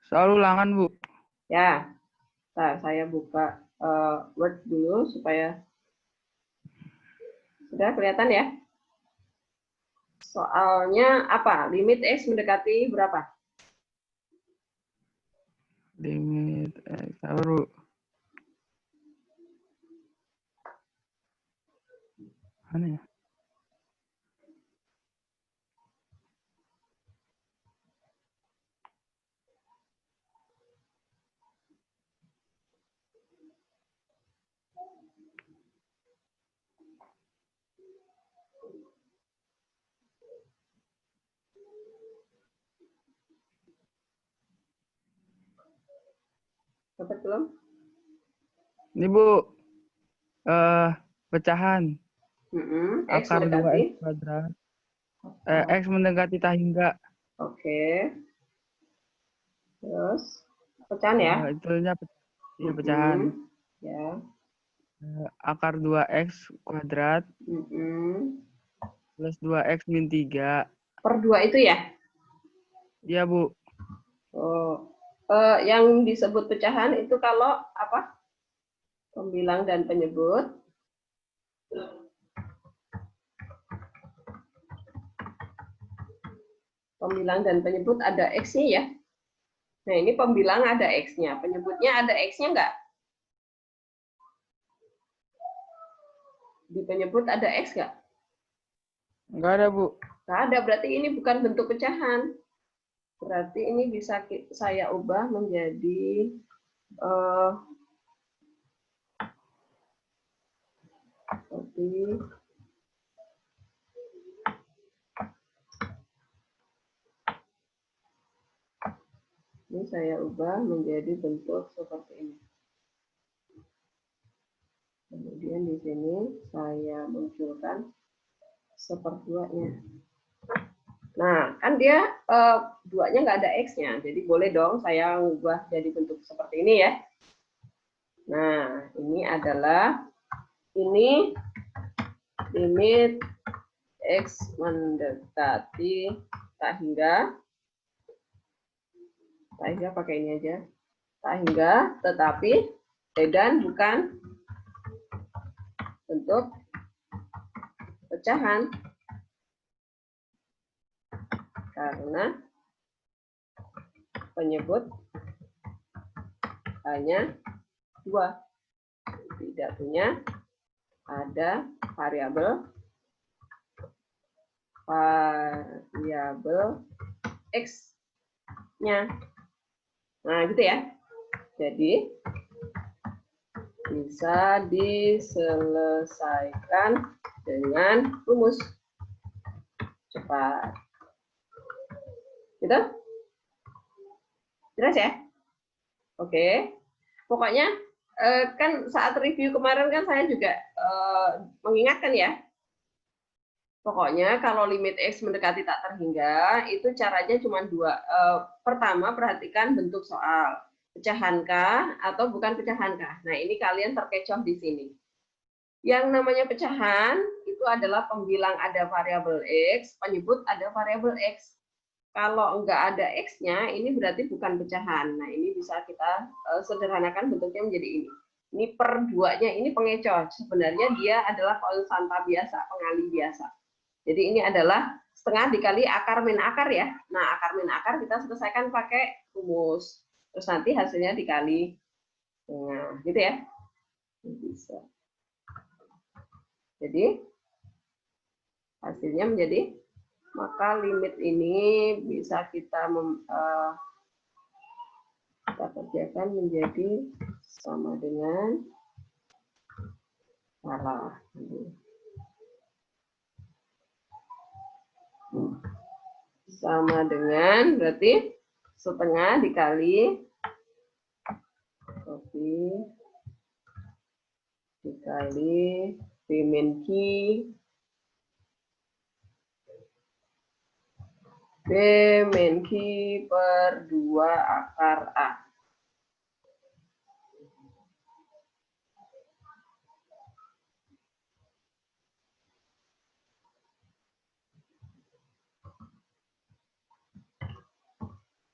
Soal ulangan, Bu. Ya, saya buka Word dulu supaya sudah kelihatan ya. Soalnya apa? Limit X mendekati berapa? Limit sabar, Bu. Mana ya? Dapat belum? Ini, Bu. Pecahan. X Akar mendekati. 2X kuadrat. Ah, X mendekati tak hingga. Oke. Terus pecahan ya? Itunya ya, pecahan. Ya. Akar 2X kuadrat plus 2X min 3. Per 2 itu ya? Iya, Bu. Oh. Yang disebut pecahan itu kalau apa? Pembilang dan penyebut. Pembilang dan penyebut ada X-nya ya. Nah, ini pembilang ada X-nya. Penyebutnya ada X-nya enggak? Di penyebut ada X enggak? Enggak ada, Bu. Enggak ada, berarti ini bukan bentuk pecahan. Berarti ini bisa saya ubah menjadi seperti ini, saya ubah menjadi bentuk seperti ini. Kemudian di sini saya munculkan seperduanya. Nah, kan dia duanya nggak ada X-nya, jadi boleh dong saya ubah jadi bentuk seperti ini ya. Nah, ini adalah limit X mendekati tak hingga pakai ini aja, tak hingga, tetapi dan bukan bentuk pecahan karena penyebut hanya 2, tidak punya ada variabel X-nya. Nah, gitu ya. Jadi bisa diselesaikan dengan rumus cepat. Gitu? Jelas ya? Oke. Pokoknya kan saat review kemarin kan saya juga mengingatkan ya. Pokoknya kalau limit X mendekati tak terhingga, itu caranya cuma 2. Pertama, perhatikan bentuk soal. Pecahankah atau bukan pecahankah? Nah, ini kalian terkecoh di sini. Yang namanya pecahan, itu adalah pembilang ada variabel X, penyebut ada variabel X. Kalau enggak ada X-nya, ini berarti bukan pecahan. Nah, ini bisa kita sederhanakan bentuknya menjadi ini. Ini per 2-nya, ini pengecoh. Sebenarnya dia adalah konstanta biasa, pengali biasa. Jadi ini adalah setengah dikali akar min akar ya. Nah, akar min akar kita selesaikan pakai rumus. Terus nanti hasilnya dikali. Nah, gitu ya. Bisa. Jadi hasilnya menjadi, maka limit ini bisa kita kerjakan menjadi sama dengan salah. Sama dengan berarti setengah dikali B min Q per 2 akar A.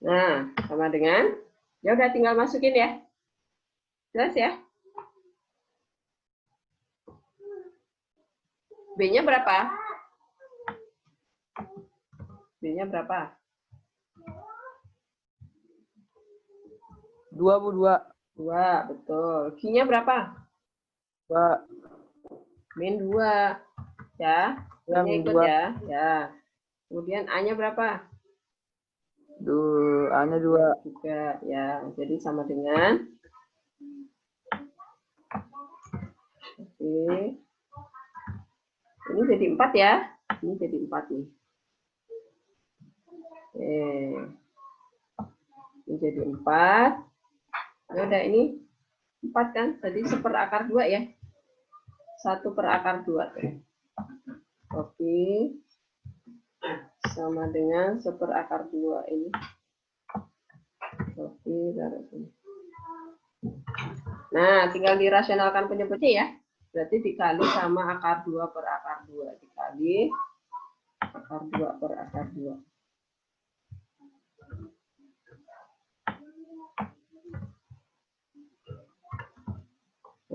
Nah, sama dengan, ya udah tinggal masukin ya. Jelas ya? B-nya berapa? B-nya berapa? 2, Bu, 2. 2, betul. Q-nya berapa? 2. Min 2. Ya, Ya, Q-nya min ikut 2. ya. Ya. Kemudian A-nya berapa? A-nya 2. Juga ya. Jadi sama dengan oke. Ini jadi 4 ya. Ini jadi 4 nih. Oke. Ini jadi 4. Ya udah ini 4 kan? Jadi 1/2 ya. 1/2. Oke. Sama dengan 1/2 ini. Oke, taruh sini. Nah, tinggal dirasionalkan penyebutnya ya. Berarti dikali sama akar 2/2. Dikali akar 2/2.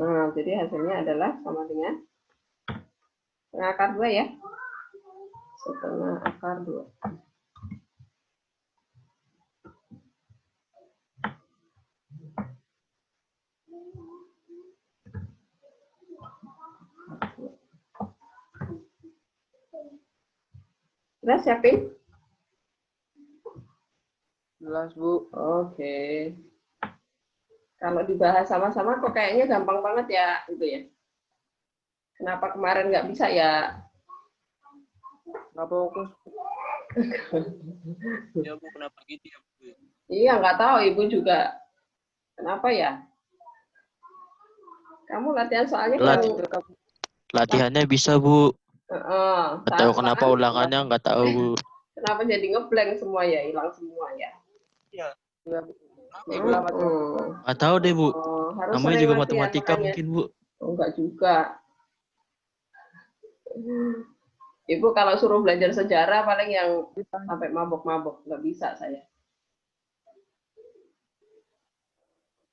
Nah, jadi hasilnya adalah sama dengan setengah akar 2 ya. Setengah akar 2. Jelas ya, Pin? Jelas, Bu. Oke. Kalau dibahas sama-sama kok kayaknya gampang banget ya, gitu ya. Kenapa kemarin nggak bisa ya? Nggak fokus. Ya Bu, kenapa gitu ya Bu? Iya, nggak tahu Ibu juga. Kenapa ya? Kamu latihan soalnya kurang. Latihannya bisa Bu. Nggak tahu Saat kenapa makan, ulangannya nggak tahu Bu. kenapa jadi ngeblank semua ya, hilang semua ya? Iya. Ya, Bu. Nggak tahu deh Bu. Harus Namanya sering juga latihan, matematika makanya. mungkin Bu. Oh, enggak juga. Ibu kalau suruh belajar sejarah paling yang sampai mabok-mabok, nggak bisa saya.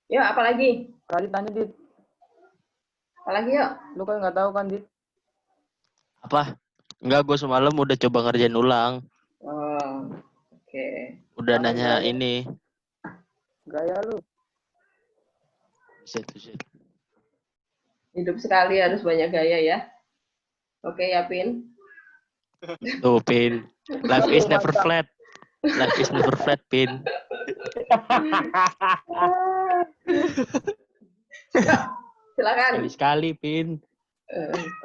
Yuk, apalagi? Kali tanya, Dit. Apalagi yuk? Lu kan nggak tahu kan, Dit? Apa? Enggak, gue semalam udah coba ngerjain ulang. Oh, oke. Udah nanya ini. Gaya lu. Set. Hidup sekali harus banyak gaya ya. Oke ya, Pin. Tuh, Pin. Life is never flat. Life is never flat, Pin. Silakan. Sekali, Pin.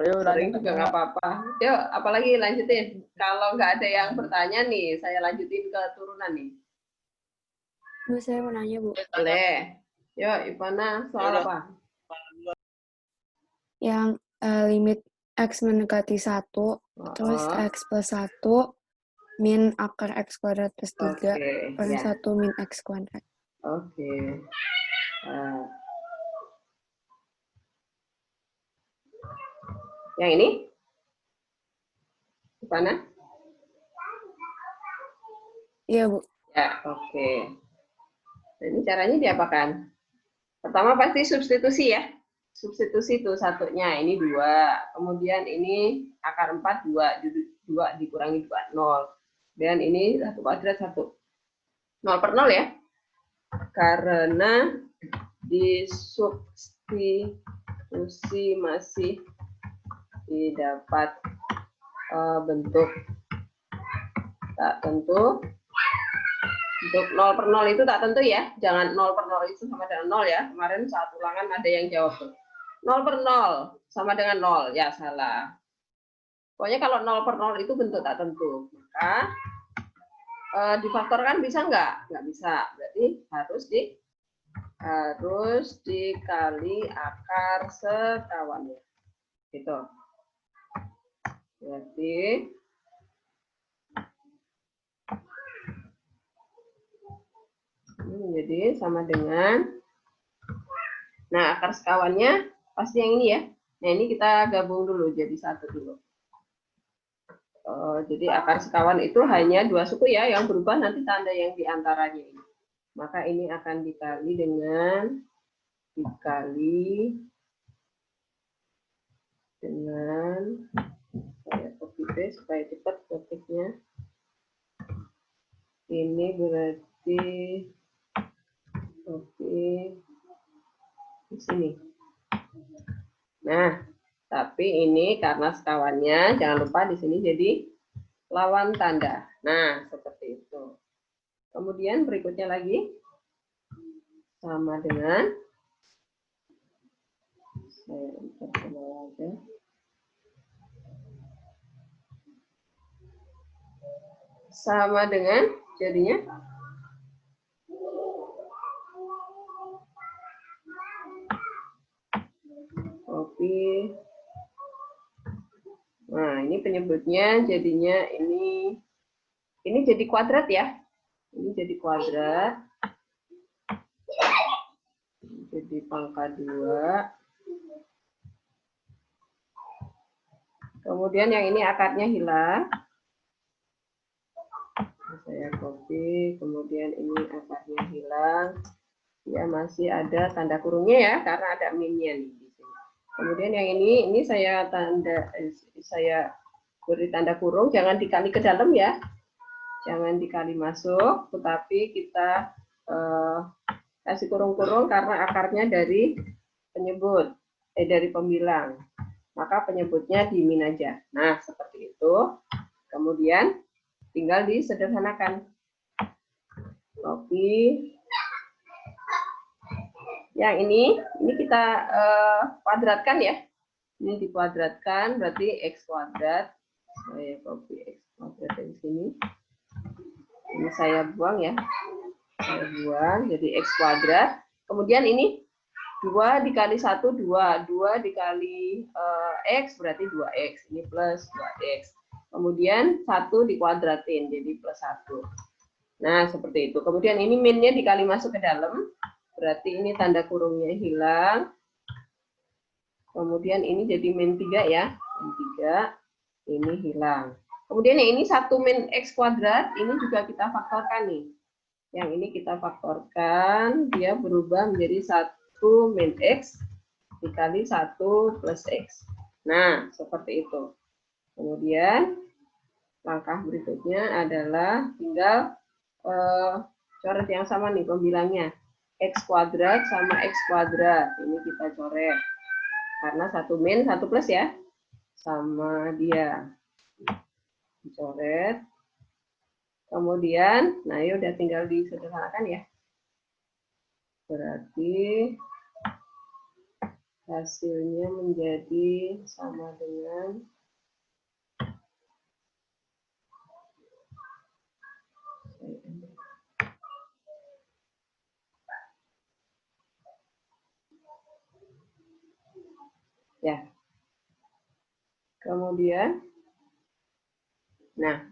Ayo, Sering juga nggak apa-apa. Yuk, apalagi lanjutin. Kalau nggak ada yang bertanya nih, saya lanjutin ke turunan nih. Bu, saya mau nanya, Bu. Boleh. Yuk, Ivana, soal apa? Yang limit X mendekati 1, terus X plus 1, min akar X kuadrat plus 3, per 1 min X kuadrat. Oke. Yang ini? Ivana? Iya, Bu. Ya, oke. Nah, ini caranya diapakan? Pertama pasti substitusi ya. Substitusi itu satunya, ini 2. Kemudian ini akar 4, 2 dikurangi 2, 0. Dan ini 1 kuadrat 1. 0/0 ya. Karena disubstitusi masih didapat bentuk tak tentu. Untuk 0/0 itu tak tentu ya. Jangan 0/0 itu sama dengan 0 ya. Kemarin saat ulangan ada yang jawab tuh. 0/0 sama dengan 0. Ya, salah. Pokoknya kalau 0/0 itu bentuk tak tentu. Maka difaktorkan bisa nggak? Nggak bisa. Berarti harus dikali akar sekawannya. Gitu. Berarti ini menjadi sama dengan, nah akar sekawannya pasti yang ini ya. Nah ini kita gabung dulu jadi 1 dulu. Jadi akar sekawan itu hanya 2 suku ya, yang berubah nanti tanda yang diantaranya ini. Maka ini akan dikali dengan saya copy paste supaya cepat ketiknya. Ini berarti di sini. Nah, tapi ini karena sekawannya, jangan lupa di sini jadi lawan tanda. Nah, seperti itu. Kemudian berikutnya lagi, sama dengan, saya insert ke bawah aja. Sama dengan, jadinya, copy. Nah, ini penyebutnya jadinya ini jadi kuadrat ya. Ini jadi kuadrat. Jadi pangkat 2. Kemudian yang ini akarnya hilang. Saya copy, kemudian ini akarnya hilang. Ya masih ada tanda kurungnya ya, karena ada minnya nih di sini. Kemudian yang ini saya beri tanda kurung, jangan dikali ke dalam ya. Jangan dikali masuk, tetapi kita kasih kurung-kurung karena akarnya dari penyebut, dari pembilang. Maka penyebutnya di min aja. Nah, seperti itu. Kemudian tinggal disederhanakan. Copy. Yang ini kita kuadratkan ya. Ini dikuadratkan, berarti X kuadrat. Saya copy X kuadrat dari sini. Ini saya buang ya. Saya buang, jadi X kuadrat. Kemudian ini 2 dikali 1, 2. 2 dikali X, berarti 2X. Ini plus 2X. Kemudian 1 dikuadratin, jadi plus 1. Nah, seperti itu. Kemudian ini minnya dikali masuk ke dalam. Berarti ini tanda kurungnya hilang. Kemudian ini jadi min 3 ya. Min 3, ini hilang. Kemudian yang ini 1 min X kuadrat, ini juga kita faktorkan nih. Yang ini kita faktorkan, dia berubah menjadi 1 min X dikali 1 plus X. Nah, seperti itu. Kemudian langkah berikutnya adalah tinggal coret yang sama nih pembilangnya. X kuadrat sama X kuadrat. Ini kita coret. Karena 1 min, 1 plus ya. Sama dia. Dicoret. Kemudian, nah ya udah tinggal disederhanakan ya. Berarti hasilnya menjadi sama dengan ya. Kemudian, nah,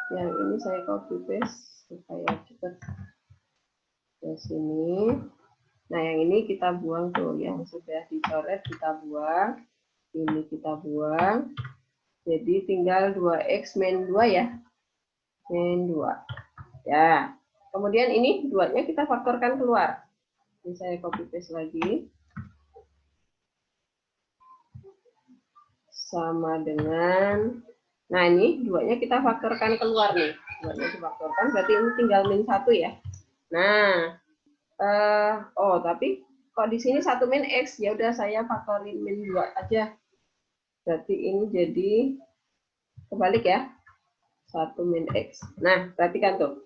yang ini saya copy paste supaya cepat ke sini. Nah, yang ini kita buang tuh, yang sudah dicoret kita buang, ini kita buang. Jadi tinggal 2X min 2 ya, min 2. Ya, kemudian ini 2-nya kita faktorkan keluar. Ini saya copy paste lagi. Sama dengan, nah ini 2-nya kita faktorkan keluar nih. 2-nya difaktorkan, berarti ini tinggal min 1 ya. Nah, tapi kok di sini 1 min X, ya udah saya faktorin min 2 aja. Berarti ini jadi kebalik ya. 1 min X. Nah, perhatikan tuh.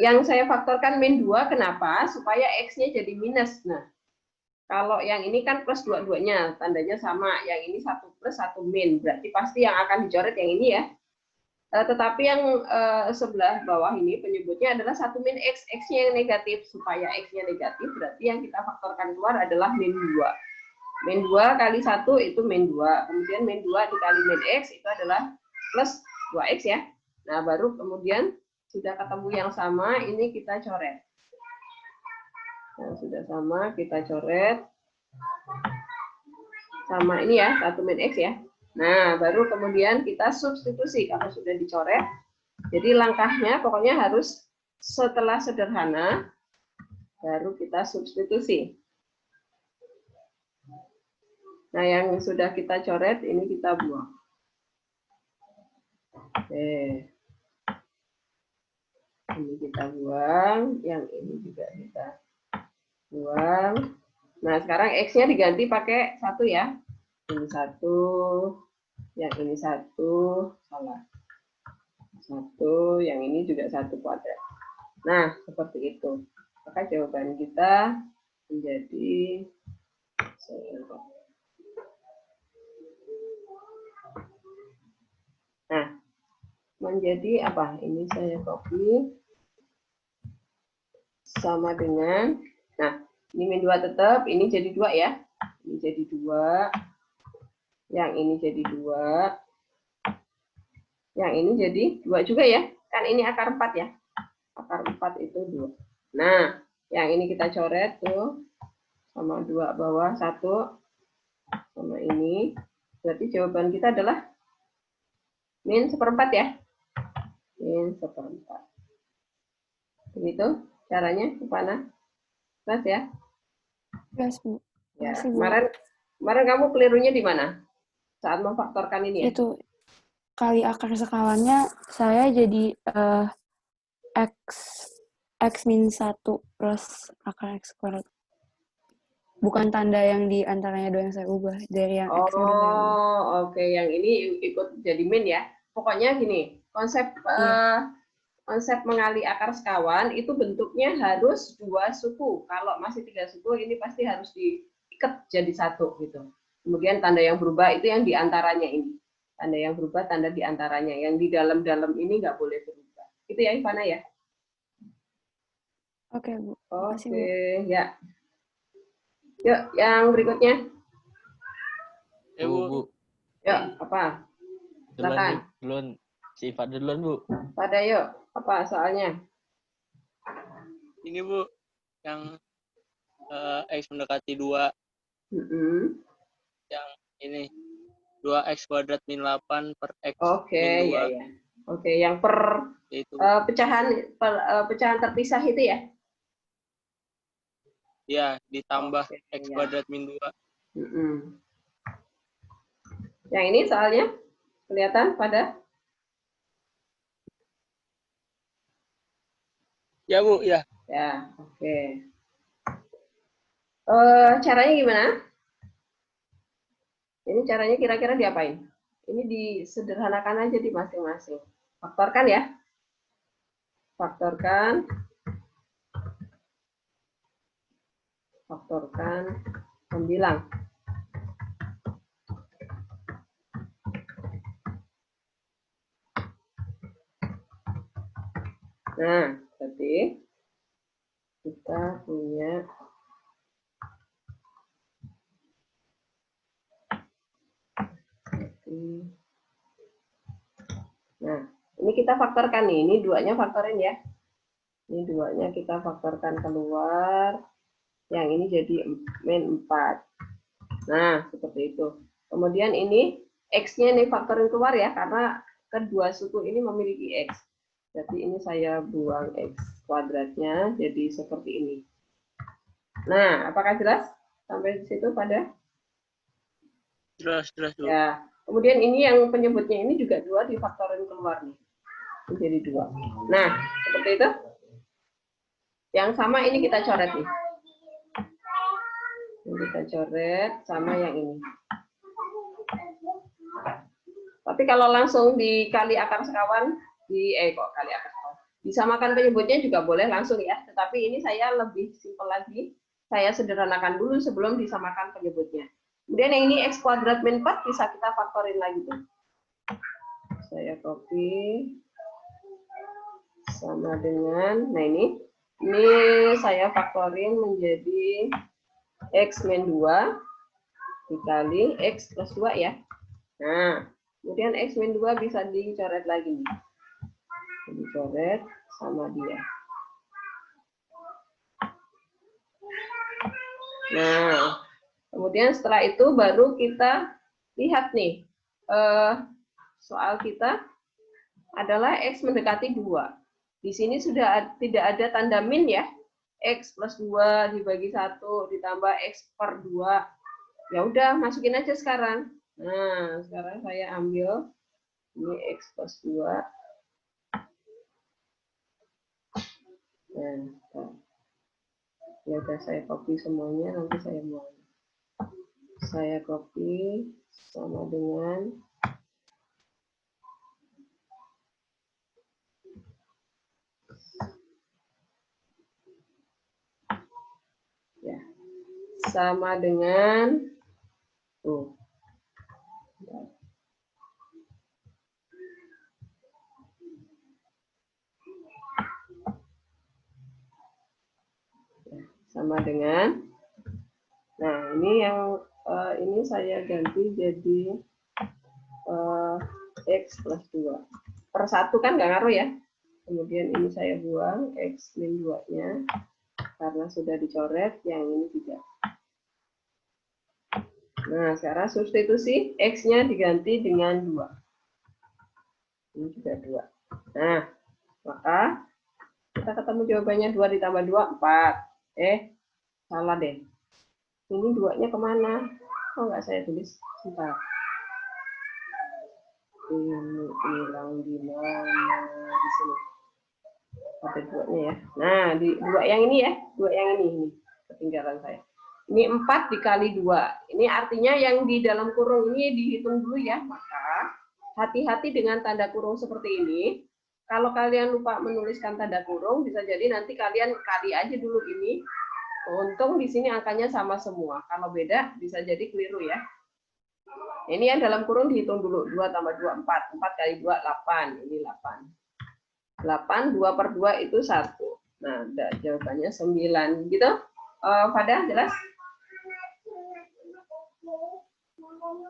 Yang saya faktorkan min 2, kenapa? Supaya X-nya jadi minus. Nah, kalau yang ini kan plus dua-duanya, tandanya sama. Yang ini 1 plus 1 min. Berarti pasti yang akan dicoret yang ini ya. Tetapi yang sebelah bawah ini penyebutnya adalah 1 min X. X-nya yang negatif. Supaya X-nya negatif, berarti yang kita faktorkan keluar adalah min 2. Min 2 kali 1 itu min 2. Kemudian min 2 dikali min X itu adalah plus 2X ya. Nah, baru kemudian sudah ketemu yang sama, ini kita coret. Nah, sudah sama, kita coret. sama ini ya, 1 min X ya. Nah, baru kemudian kita substitusi kalau sudah dicoret. Jadi langkahnya pokoknya harus setelah sederhana, baru kita substitusi. Nah, yang sudah kita coret, ini kita buang. Oke. Ini kita buang, yang ini juga kita buang. Nah, sekarang X-nya diganti pakai 1 ya. Ini 1, yang ini 1, salah. 1, yang ini juga 1 kuadrat. Nah, seperti itu. Maka jawaban kita menjadi nah, menjadi apa? Ini saya copy sama dengan, nah, ini min 2 tetap, ini jadi 2 ya. Ini jadi 2. Yang ini jadi 2. Yang ini jadi 2 juga ya. Kan ini akar 4 ya. Akar 4 itu 2. Nah, yang ini kita coret tuh. Sama 2 bawah, 1. Sama ini. Berarti jawaban kita adalah min 1/4 ya. Min 1/4. Begitu caranya, Upana. Jelas ya? Jelas, Bu. Ya, Makasih, Bu. kemarin kamu kelirunya di mana? Saat memfaktorkan ini ya? Itu kali akar sekalannya saya jadi X min 1 plus akar X kuadrat. Bukan tanda yang di antaranya 2 yang saya ubah. Dari yang X udah saya ubah. Oh, oke. Yang ini ikut jadi min ya. Pokoknya gini, konsep konsep mengali akar sekawan itu bentuknya harus 2 suku. Kalau masih 3 suku, ini pasti harus diikat jadi 1 gitu. Kemudian tanda yang berubah itu yang diantaranya ini. Tanda yang berubah, tanda diantaranya. Yang di dalam-dalam ini nggak boleh berubah. Itu ya, Ivana ya? Oke, Bu. Oke, Makasih, Bu. ya. Yuk, yang berikutnya. Bu. Yuk, apa? Silakan. Duluan. Si Iva duluan, Bu. Pada yuk, apa soalnya? Ini Bu, yang X mendekati 2. Yang ini 2X kuadrat min 8 per X min 2. Ya. Oke, yang per Yaitu, pecahan terpisah itu ya? ya, ditambah X kuadrat min 2. Yang ini soalnya kelihatan pada? Ya Bu, ya. Ya, oke. Caranya gimana? Ini caranya kira-kira diapain? Ini disederhanakan aja di masing-masing. Faktorkan ya. Faktorkan. Membilang. Nah, berarti kita punya nah, ini kita faktorkan nih. Ini 2-nya faktorin ya. Ini 2-nya kita faktorkan keluar. Yang ini jadi min 4. Nah, seperti itu. Kemudian ini X-nya nih faktorin keluar ya, karena kedua suku ini memiliki X. Jadi ini saya buang X kuadratnya, jadi seperti ini. Nah, apakah jelas? Sampai di situ pada? Jelas. Ya. Kemudian ini yang penyebutnya ini juga 2 difaktorin keluar nih. Ini jadi 2. Nah, seperti itu. Yang sama ini kita coret nih. Ini kita coret sama yang ini. Tapi kalau langsung dikali akar sekawan, disamakan penyebutnya juga boleh langsung ya. Tetapi ini saya lebih simpel lagi. Saya sederhanakan dulu sebelum disamakan penyebutnya. Kemudian yang ini X kuadrat min 4 bisa kita faktorin lagi tuh. Saya copy sama dengan, nah ini saya faktorin menjadi X min 2 dikali X plus 2 ya. Nah, kemudian X min 2 bisa dicoret lagi nih. Dicoret sama dia. Nah, Kemudian setelah itu baru kita lihat nih, soal kita adalah X mendekati 2. Di sini sudah tidak ada tanda min ya. X plus 2 dibagi 1 ditambah X per 2. Ya udah, masukin aja sekarang. Nah, sekarang saya ambil ini X plus 2. Nah, ya udah saya copy semuanya, nanti saya buang. Saya copy sama dengan ya, sama dengan tuh. Sama dengan, nah ini yang ini saya ganti jadi X plus 2 per 1 kan nggak ngaruh ya. Kemudian ini saya buang X min 2 nya karena sudah dicoret, yang ini tidak. Nah sekarang substitusi X nya diganti dengan 2, ini juga 2. Nah maka kita ketemu jawabannya 2 ditambah 2 4. Salah deh. Ini 2-nya kemana? Oh, nggak saya tulis. Sebentar. Ini hilang di mana? Di sini. Ada 2-nya ya. Nah, di 2 yang ini ya. 2 yang ini. Ketinggalan saya. Ini 4 dikali 2. Ini artinya yang di dalam kurung ini dihitung dulu ya. Maka hati-hati dengan tanda kurung seperti ini. Kalau kalian lupa menuliskan tanda kurung, bisa jadi nanti kalian kali aja dulu ini. Untung di sini angkanya sama semua. Kalau beda, bisa jadi keliru ya. Ini yang dalam kurung dihitung dulu. 2 tambah 2, 4. 4 kali 2, 8. Ini 8. 8, 2 per 2 itu 1. Nah, jawabannya 9. Gitu? Fada, jelas?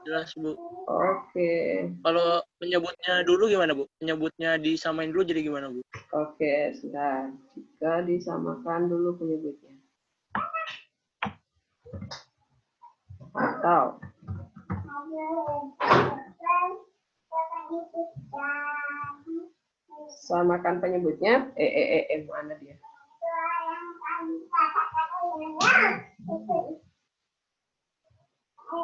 Jelas, Bu. Oke. Kalau penyebutnya dulu gimana, Bu? Penyebutnya disamain dulu jadi gimana, Bu? Oke, sudah. Jika disamakan dulu penyebutnya. Atau samakan penyebutnya. Mana dia?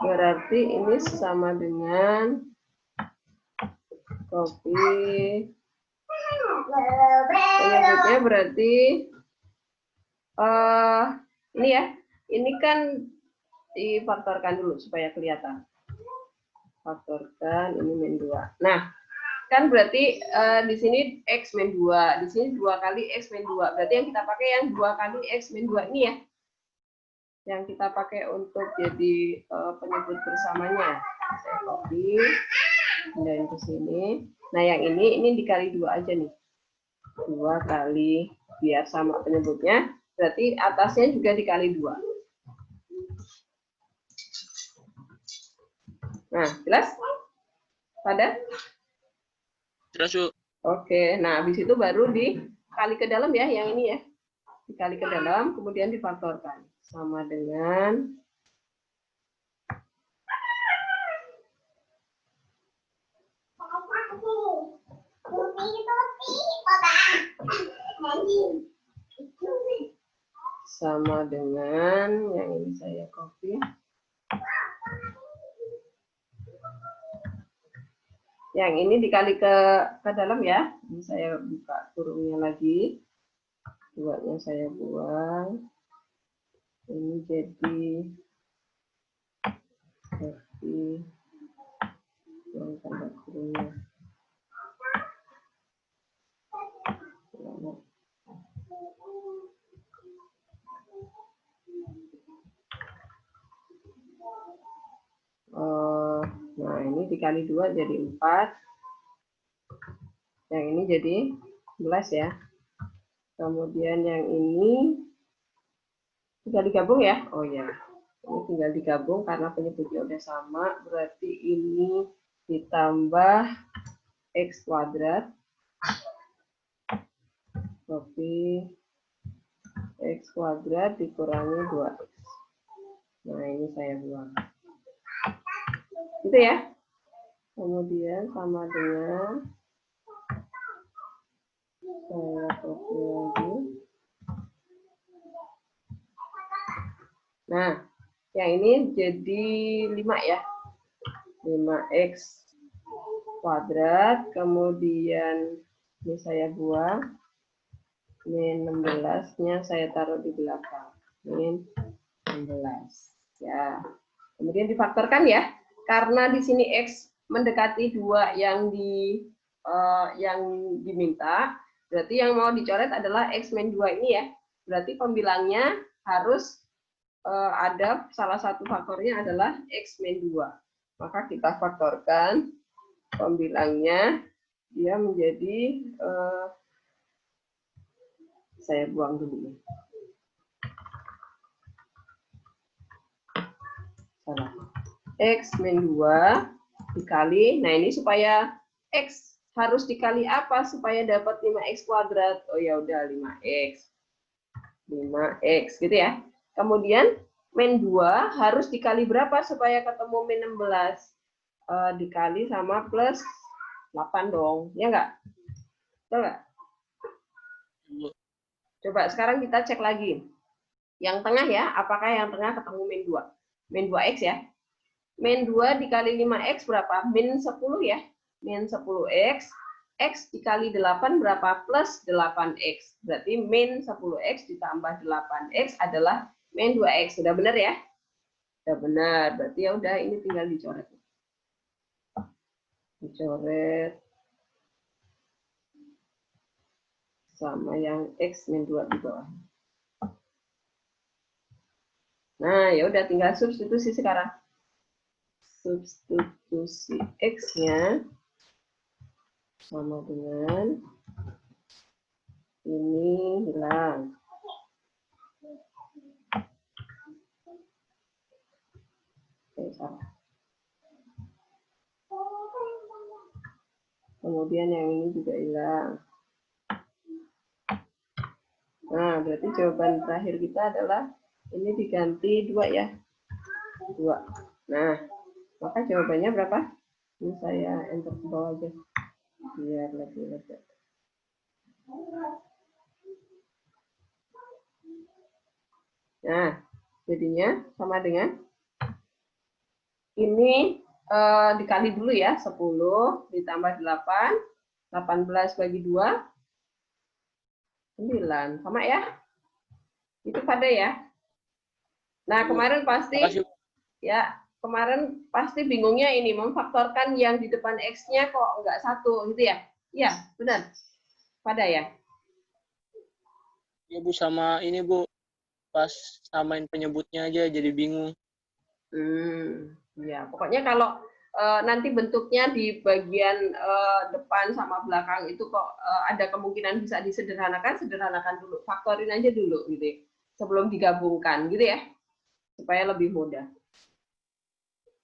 Berarti ini sama dengan copy. Penyebutnya berarti ini ya. Ini kan difaktorkan dulu supaya kelihatan. Faktorkan ini min 2. Nah, kan berarti di sini X min 2, di sini 2 kali X min 2. Berarti yang kita pakai yang 2 kali X min 2 ini ya. Yang kita pakai untuk jadi penyebut bersamanya. Saya copy, pindahin ke sini. Nah, yang ini dikali 2 aja nih. 2 kali, biar sama penyebutnya, berarti atasnya juga dikali 2. Nah, jelas? Pada? Jelas, Bu. Oke, nah habis itu baru dikali ke dalam ya, yang ini ya. Dikali ke dalam, kemudian difaktorkan. Sama dengan yang ini saya copy. Yang ini dikali ke dalam ya. Ini saya buka kurungnya lagi. 2-nya saya buang. Ini jadi buang tanda kurungnya. Nah, ini dikali 2 jadi 4. Yang ini jadi 11 ya. Kemudian yang ini tinggal digabung ya. Oh ya, ini tinggal digabung karena penyebutnya udah sama. Berarti ini ditambah X kuadrat. Copy X kuadrat dikurangi 2X. Nah, ini saya buang. Gitu ya. Kemudian sama dengan saya copy lagi. Nah, yang ini jadi 5 ya. 5x kuadrat, kemudian ini saya buang. Min 16-nya saya taruh di belakang. Min 16. Ya. Kemudian difaktorkan ya. Karena di sini x mendekati 2 yang diminta, berarti yang mau dicoret adalah x min 2 ini ya. Berarti pembilangnya harus ada salah satu faktornya adalah x min 2. Maka kita faktorkan pembilangnya, dia menjadi saya buang dulu. Salah. X min 2 dikali, nah ini supaya X harus dikali apa supaya dapat 5x kuadrat? Oh ya udah 5x. 5x gitu ya. Kemudian min 2 harus dikali berapa supaya ketemu min 16? Dikali sama plus 8 dong, ya enggak? Betul enggak? Coba sekarang kita cek lagi. Yang tengah ya, apakah yang tengah ketemu min 2? Min 2x ya. Min 2 dikali 5x berapa? Min 10 ya. Min 10x. X dikali 8 berapa? Plus 8x. Berarti min 10x ditambah 8x adalah min 2x. Sudah benar ya? Sudah benar. Berarti ya udah ini tinggal dicoret. Dicoret. Sama yang x min 2 di bawah. Nah, ya udah tinggal substitusi sekarang. Substitusi x-nya sama dengan ini hilang. Oke, salah. Kemudian yang ini juga hilang. Nah, berarti jawaban terakhir kita adalah ini diganti 2 ya. 2. Nah, maka jawabannya berapa? Ini saya enter ke bawah aja. Biar lebih lega. Nah, jadinya sama dengan ini dikali dulu ya. 10 ditambah 8. 18 bagi 2. 9. Sama ya? Itu pada ya? Nah, kemarin pasti ya, kemarin pasti bingungnya ini memfaktorkan yang di depan X-nya kok enggak 1 gitu ya? Iya, benar. Pada ya? Ya Bu, sama ini Bu, pas samain penyebutnya aja jadi bingung. Ya, pokoknya kalau nanti bentuknya di bagian depan sama belakang itu kok ada kemungkinan bisa disederhanakan, sederhanakan dulu, faktorin aja dulu gitu ya, sebelum digabungkan gitu ya, supaya lebih mudah.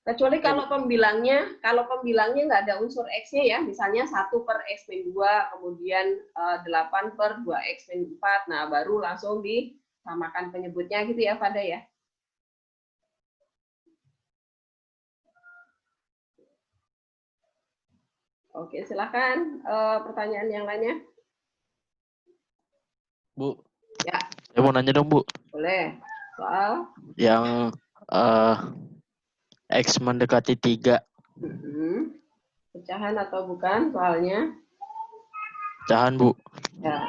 Kecuali kalau pembilangnya nggak ada unsur X-nya ya, misalnya 1 per X min 2, kemudian 8 per 2X min 4, nah baru langsung disamakan penyebutnya gitu ya, Fada ya. Oke, silakan pertanyaan yang lainnya. Bu. Ya. Saya mau nanya dong, Bu. Boleh. Soal? Yang X mendekati 3. Pecahan atau bukan soalnya? Pecahan, Bu. Ya.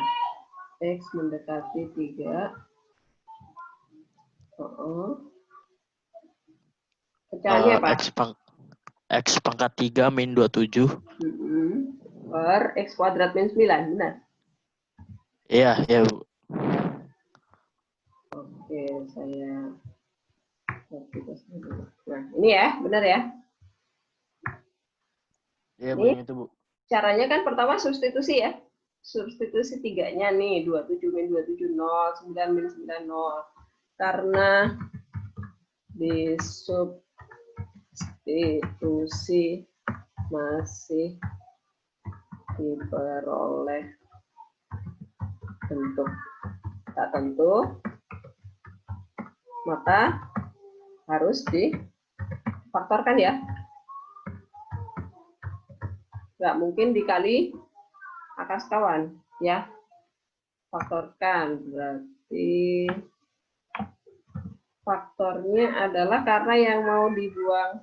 X mendekati 3. Pecahannya apa? X pangkat 3 min 27. Per X kuadrat min 9, benar? Iya, ya Bu. Oke, saya... Nah, ini ya, benar ya? Iya, begini itu, Bu. Caranya kan pertama substitusi ya. Substitusi 3-nya nih, 27 min 27, 0, 9 min 9, 0. Karena disubstitusi masih diperoleh bentuk tak tentu, maka harus difaktorkan ya. Nggak mungkin dikali akar sekawan ya. Faktorkan berarti faktornya adalah karena yang mau dibuang,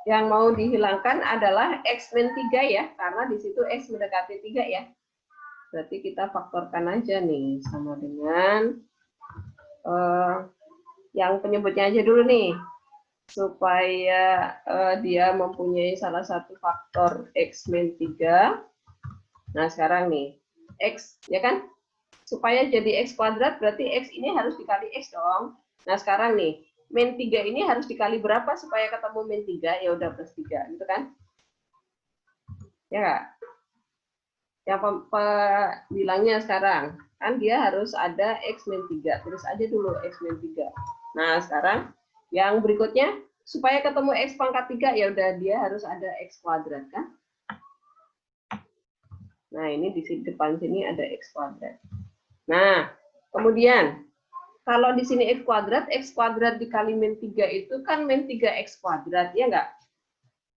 yang mau dihilangkan adalah X min 3 ya, karena di situ X mendekati 3 ya. Berarti kita faktorkan aja nih, sama dengan yang penyebutnya aja dulu nih, supaya dia mempunyai salah satu faktor X min 3. Nah sekarang nih, X ya kan, supaya jadi X kuadrat berarti X ini harus dikali X dong. Nah sekarang nih, min 3 ini harus dikali berapa supaya ketemu min 3? Ya udah plus 3, gitu kan? Ya nggak? Yang bilangnya sekarang, kan dia harus ada X min 3. Terus aja dulu X min 3. Nah sekarang, yang berikutnya, supaya ketemu X pangkat 3, ya udah dia harus ada X kuadrat, kan? Nah ini di depan sini ada X kuadrat. Nah, kemudian, kalau di sini X kuadrat dikali min 3 itu kan min 3X kuadrat, ya nggak?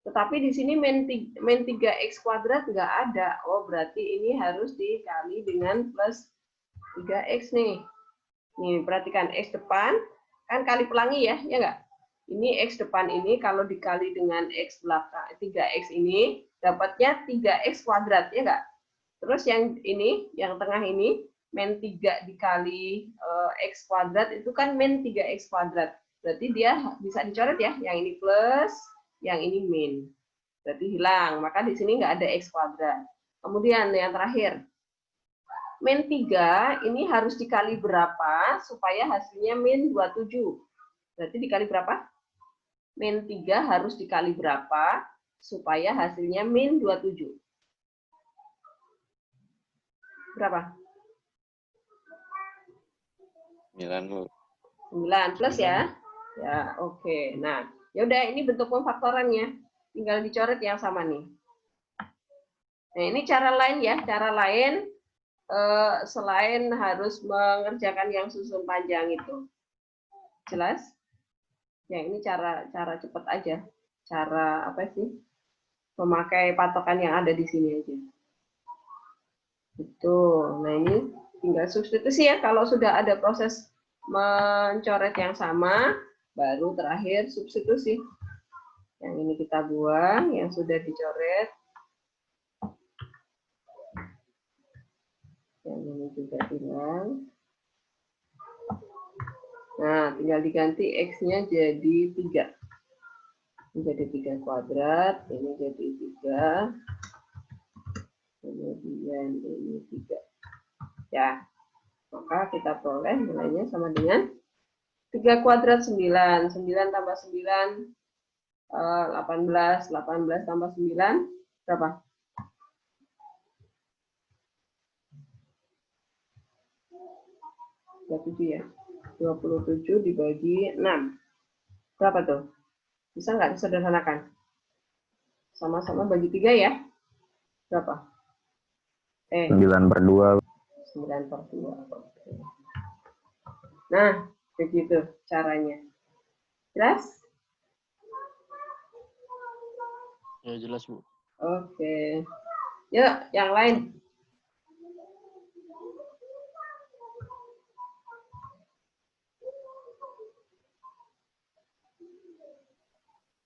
Tetapi di sini min 3X kuadrat nggak ada. Oh, berarti ini harus dikali dengan plus 3X nih. Nih, perhatikan X depan, kan kali pelangi ya, ya nggak? Ini X depan ini kalau dikali dengan X belakang, 3X ini, dapatnya 3X kuadrat, ya nggak? Terus yang ini, yang tengah ini, min 3 dikali X kuadrat itu kan min 3X kuadrat. Berarti dia bisa dicoret ya, yang ini plus, yang ini min. Berarti hilang, maka di sini nggak ada X kuadrat. Kemudian yang terakhir, min 3 ini harus dikali berapa supaya hasilnya min 27. Berarti dikali berapa? Min 3 harus dikali berapa supaya hasilnya min 27. Berapa? 9, Bu. 9 plus ya. Ya, oke. Nah, ya udah ini bentuk pemfaktorannya. Tinggal dicoret yang sama nih. Nah, ini cara lain ya. Cara lain selain harus mengerjakan yang susun panjang itu. Jelas? Ya, ini cara cepat aja. Cara apa sih? Memakai patokan yang ada di sini aja. Betul. Nah, ini tinggal substitusi ya. Kalau sudah ada proses mencoret yang sama, baru terakhir substitusi. Yang ini kita buang, yang sudah dicoret. Yang ini juga hilang. Nah, tinggal diganti X-nya jadi 3. Ini jadi 3 kuadrat, ini jadi 3. Kemudian ini 3. Ya, maka kita peroleh nilainya sama dengan 3 kuadrat 9. 9 tambah 9, 18. 18 tambah 9, berapa? Ya, 27 dibagi 6. Berapa tuh? Bisa nggak disederhanakan? Sama-sama bagi 3 ya? Berapa? 9/2. 9/2. Nah, begitu caranya. Jelas? Ya, jelas, Bu. Oke. Yuk, yang lain.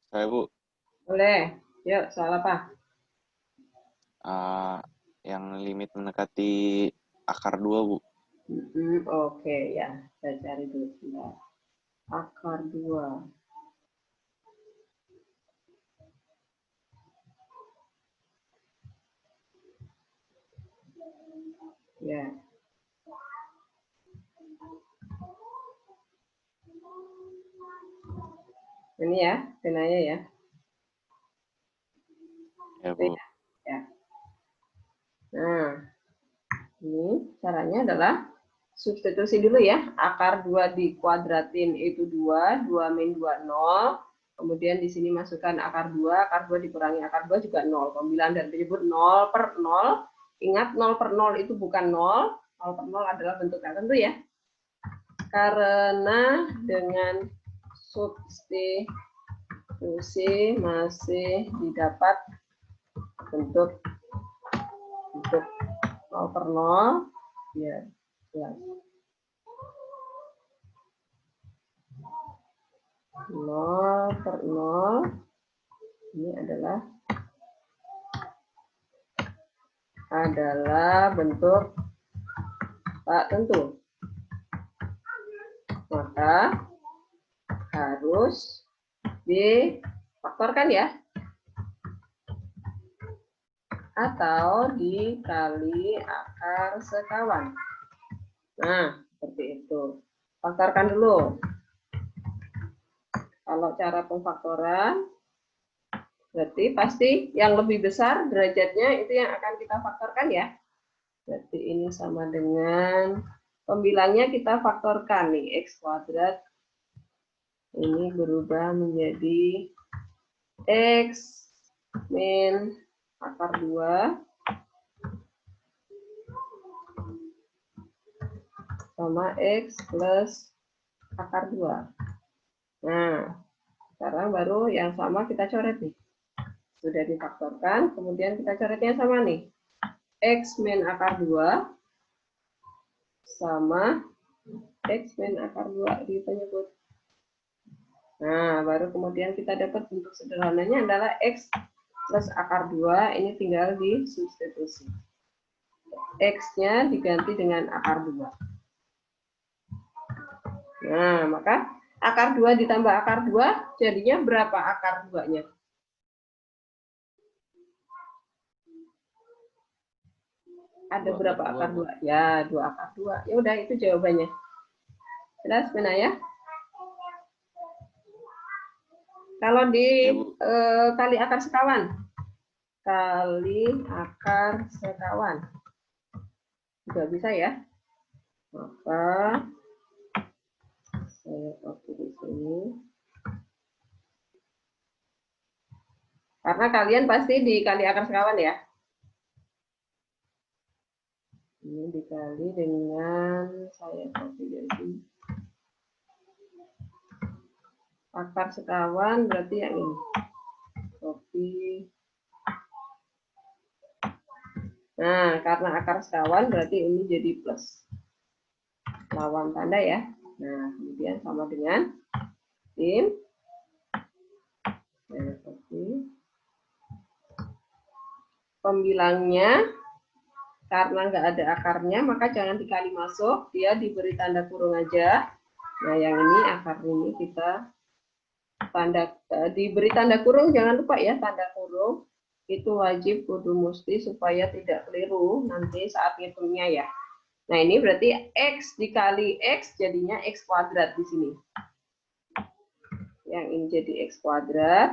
Saya, Bu. Boleh. Yuk, soal apa? Yang limit mendekati akar 2, Bu. Oke, ya. Saya cari dulu sebentar. Akar 2. Ya. Ini ya, penanya ya. Ya, Bu. Ya. Nah, ini caranya adalah substitusi dulu ya. Akar 2 dikuadratin itu 2, 2 min 2, 0. Kemudian di sini masukkan akar 2 dikurangi akar 2 juga 0. Pembilang dan penyebut 0/0. Ingat 0/0 itu bukan 0. 0/0 adalah bentuk tertentu ya. Karena dengan substitusi masih didapat bentuk 0/0 ya jelas. 0/0 ini adalah bentuk tak tentu. Maka harus difaktorkan ya. Atau dikali akar sekawan. Nah, seperti itu. Faktorkan dulu. Kalau cara pemfaktoran, berarti pasti yang lebih besar derajatnya itu yang akan kita faktorkan ya. Berarti ini sama dengan pembilangnya kita faktorkan nih, X kuadrat. Ini berubah menjadi X min akar 2 sama X plus akar 2. Nah, sekarang baru yang sama kita coret nih. Sudah difaktorkan, kemudian kita coretnya sama nih. X min akar 2 sama X min akar 2 di penyebut. Nah, baru kemudian kita dapat bentuk sederhananya adalah X plus akar 2, ini tinggal disubstitusi. X-nya diganti dengan akar 2. Nah, maka akar 2 ditambah akar 2, jadinya berapa akar 2-nya? Ada berapa akar 2? Ya, 2 akar 2. Ya udah, itu jawabannya. Jelas, benar ya? Kalau kali akar sekawan. Kali akar sekawan. Juga bisa ya. Maka saya copy di sini. Karena kalian pasti dikali akar sekawan ya. Ini dikali dengan saya copy dari sini. Akar sekawan berarti yang ini. Copy. Nah, karena akar sekawan berarti ini jadi plus. Lawan tanda ya. Nah, kemudian sama dengan tim. Saya copy. Pembilangnya, karena nggak ada akarnya, maka jangan dikali masuk. Dia diberi tanda kurung aja. Nah, yang ini akar ini kita diberi tanda kurung, jangan lupa ya, tanda kurung itu wajib kudu mesti supaya tidak keliru nanti saat ngitungnya ya. Nah, ini berarti X dikali X jadinya X kuadrat di sini. Yang ini jadi X kuadrat.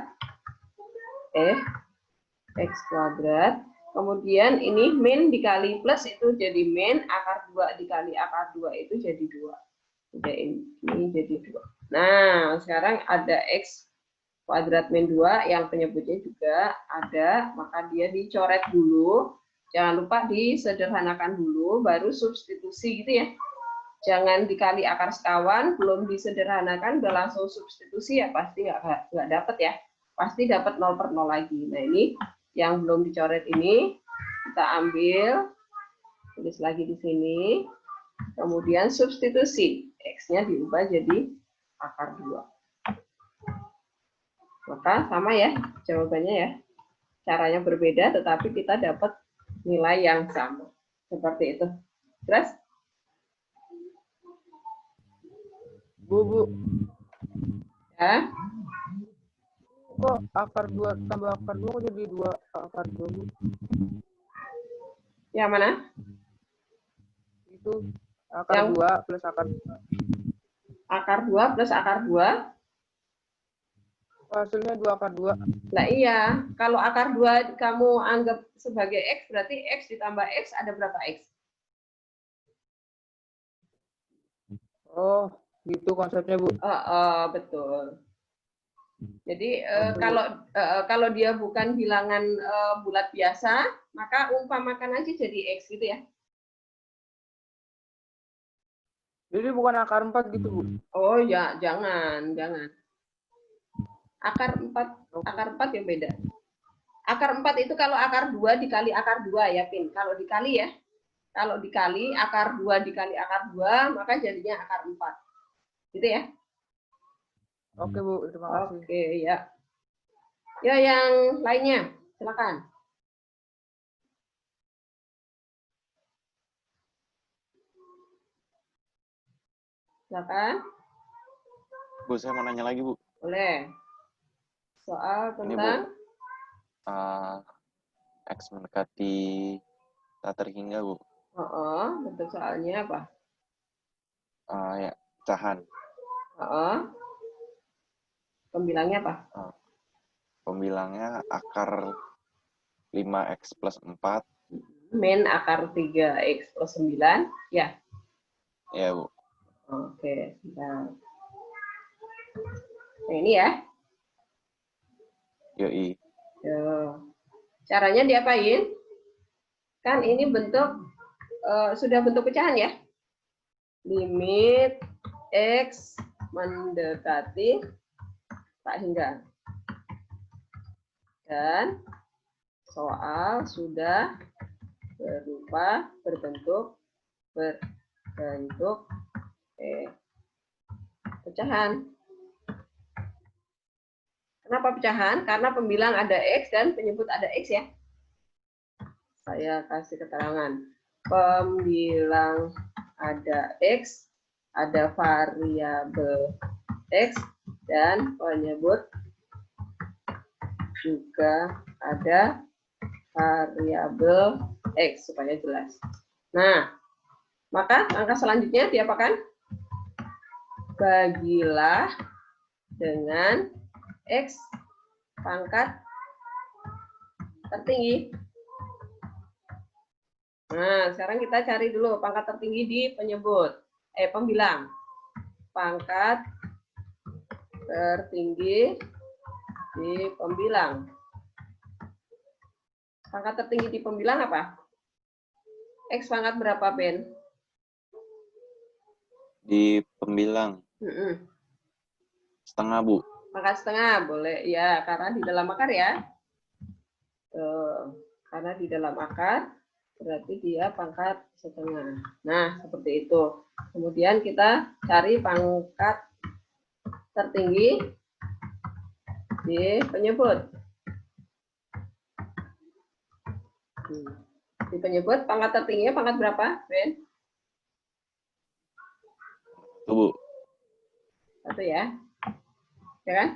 X kuadrat. Kemudian ini min dikali plus itu jadi min, akar 2 dikali akar 2 itu jadi 2. Udah ini jadi 2. Nah, sekarang ada X kuadrat min 2 yang penyebutnya juga ada, maka dia dicoret dulu. Jangan lupa disederhanakan dulu, baru substitusi gitu ya. Jangan dikali akar sekawan, belum disederhanakan, udah langsung substitusi ya, pasti nggak dapat ya. Pasti dapat 0/0 lagi. Nah, ini yang belum dicoret ini, kita ambil, tulis lagi di sini, kemudian substitusi. X-nya diubah jadi akar 2. Maka sama ya jawabannya ya. Caranya berbeda tetapi kita dapat nilai yang sama. Seperti itu. Terus? Bu. Ya. Kok akar 2 tambah akar 2 kok jadi 2 akar 2, Bu? Yang mana? Itu akar 2 plus akar 2. Akar 2 plus akar 2. Hasilnya 2 akar 2. Nah iya, kalau akar 2 kamu anggap sebagai X, berarti X ditambah X ada berapa X? Oh, gitu konsepnya, Bu. Betul. Jadi kalau dia bukan bilangan bulat biasa, maka umpamakan aja jadi X gitu ya. Jadi bukan akar 4 gitu, Bu? Oh ya, jangan. Akar 4 yang beda. Akar 4 itu kalau akar 2 dikali akar 2 ya, Pin. Kalau dikali ya. Kalau dikali akar 2 dikali akar 2, maka jadinya akar 4. Gitu ya. Oke, Bu. Terima kasih. Oke, ya. Ya, yang lainnya. Silakan. Silakan. Bu, saya mau nanya lagi, Bu. Boleh. Soal tentang X mendekati tak terhingga, Bu. bentuk soalnya apa? Ya, pecahan. Pembilangnya apa? Pembilangnya akar 5x plus 4. Min akar 3x plus 9. Ya. Ya, Bu. Oke. Nah ini ya. Yoi. Caranya diapain? Kan ini bentuk sudah bentuk pecahan ya. Limit X mendekati tak hingga. Dan soal sudah berbentuk pecahan. Kenapa pecahan? Karena pembilang ada X dan penyebut ada X ya. Saya kasih keterangan. Pembilang ada X, ada variabel X, dan penyebut juga ada variabel X, supaya jelas. Nah, maka langkah selanjutnya diapakan? Bagilah dengan X pangkat tertinggi. Nah, sekarang kita cari dulu pangkat tertinggi di pembilang. Pangkat tertinggi di pembilang. Pangkat tertinggi di pembilang apa? X pangkat berapa, Ben? Di pembilang. Setengah, Bu. Pangkat setengah, boleh. Ya, karena di dalam akar ya. Karena di dalam akar, berarti dia pangkat setengah. Nah, seperti itu. Kemudian kita cari pangkat tertinggi di penyebut. Di penyebut, pangkat tertingginya pangkat berapa, Ben? 1, Bu. 1 ya. Ya kan?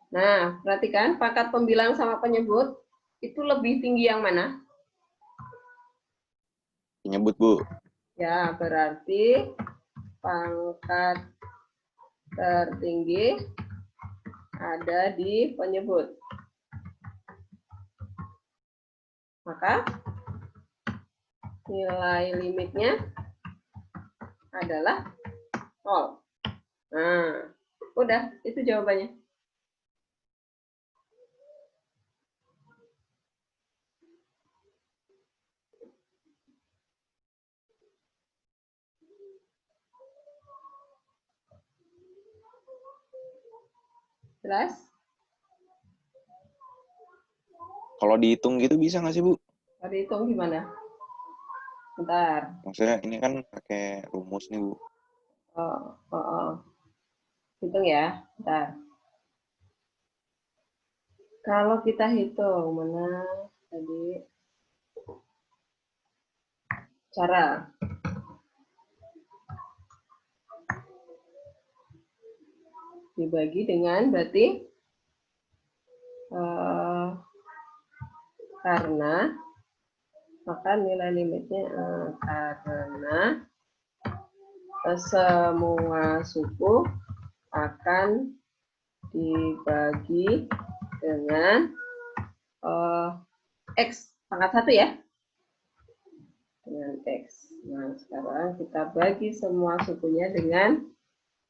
Nah, perhatikan pangkat pembilang sama penyebut itu lebih tinggi yang mana? Penyebut, Bu. Ya, berarti pangkat tertinggi ada di penyebut. Maka nilai limitnya adalah 0. Nah, udah, itu jawabannya. Jelas? Kalau dihitung gitu bisa nggak sih, Bu? Kalau dihitung gimana? Bentar. Maksudnya ini kan pakai rumus nih, Bu. Hitung ya, bentar. Kalau kita hitung, mana tadi cara? Dibagi dengan berarti karena maka nilai limitnya karena semua suku akan dibagi dengan X pangkat 1 ya, dengan X. Nah, sekarang kita bagi semua sukunya dengan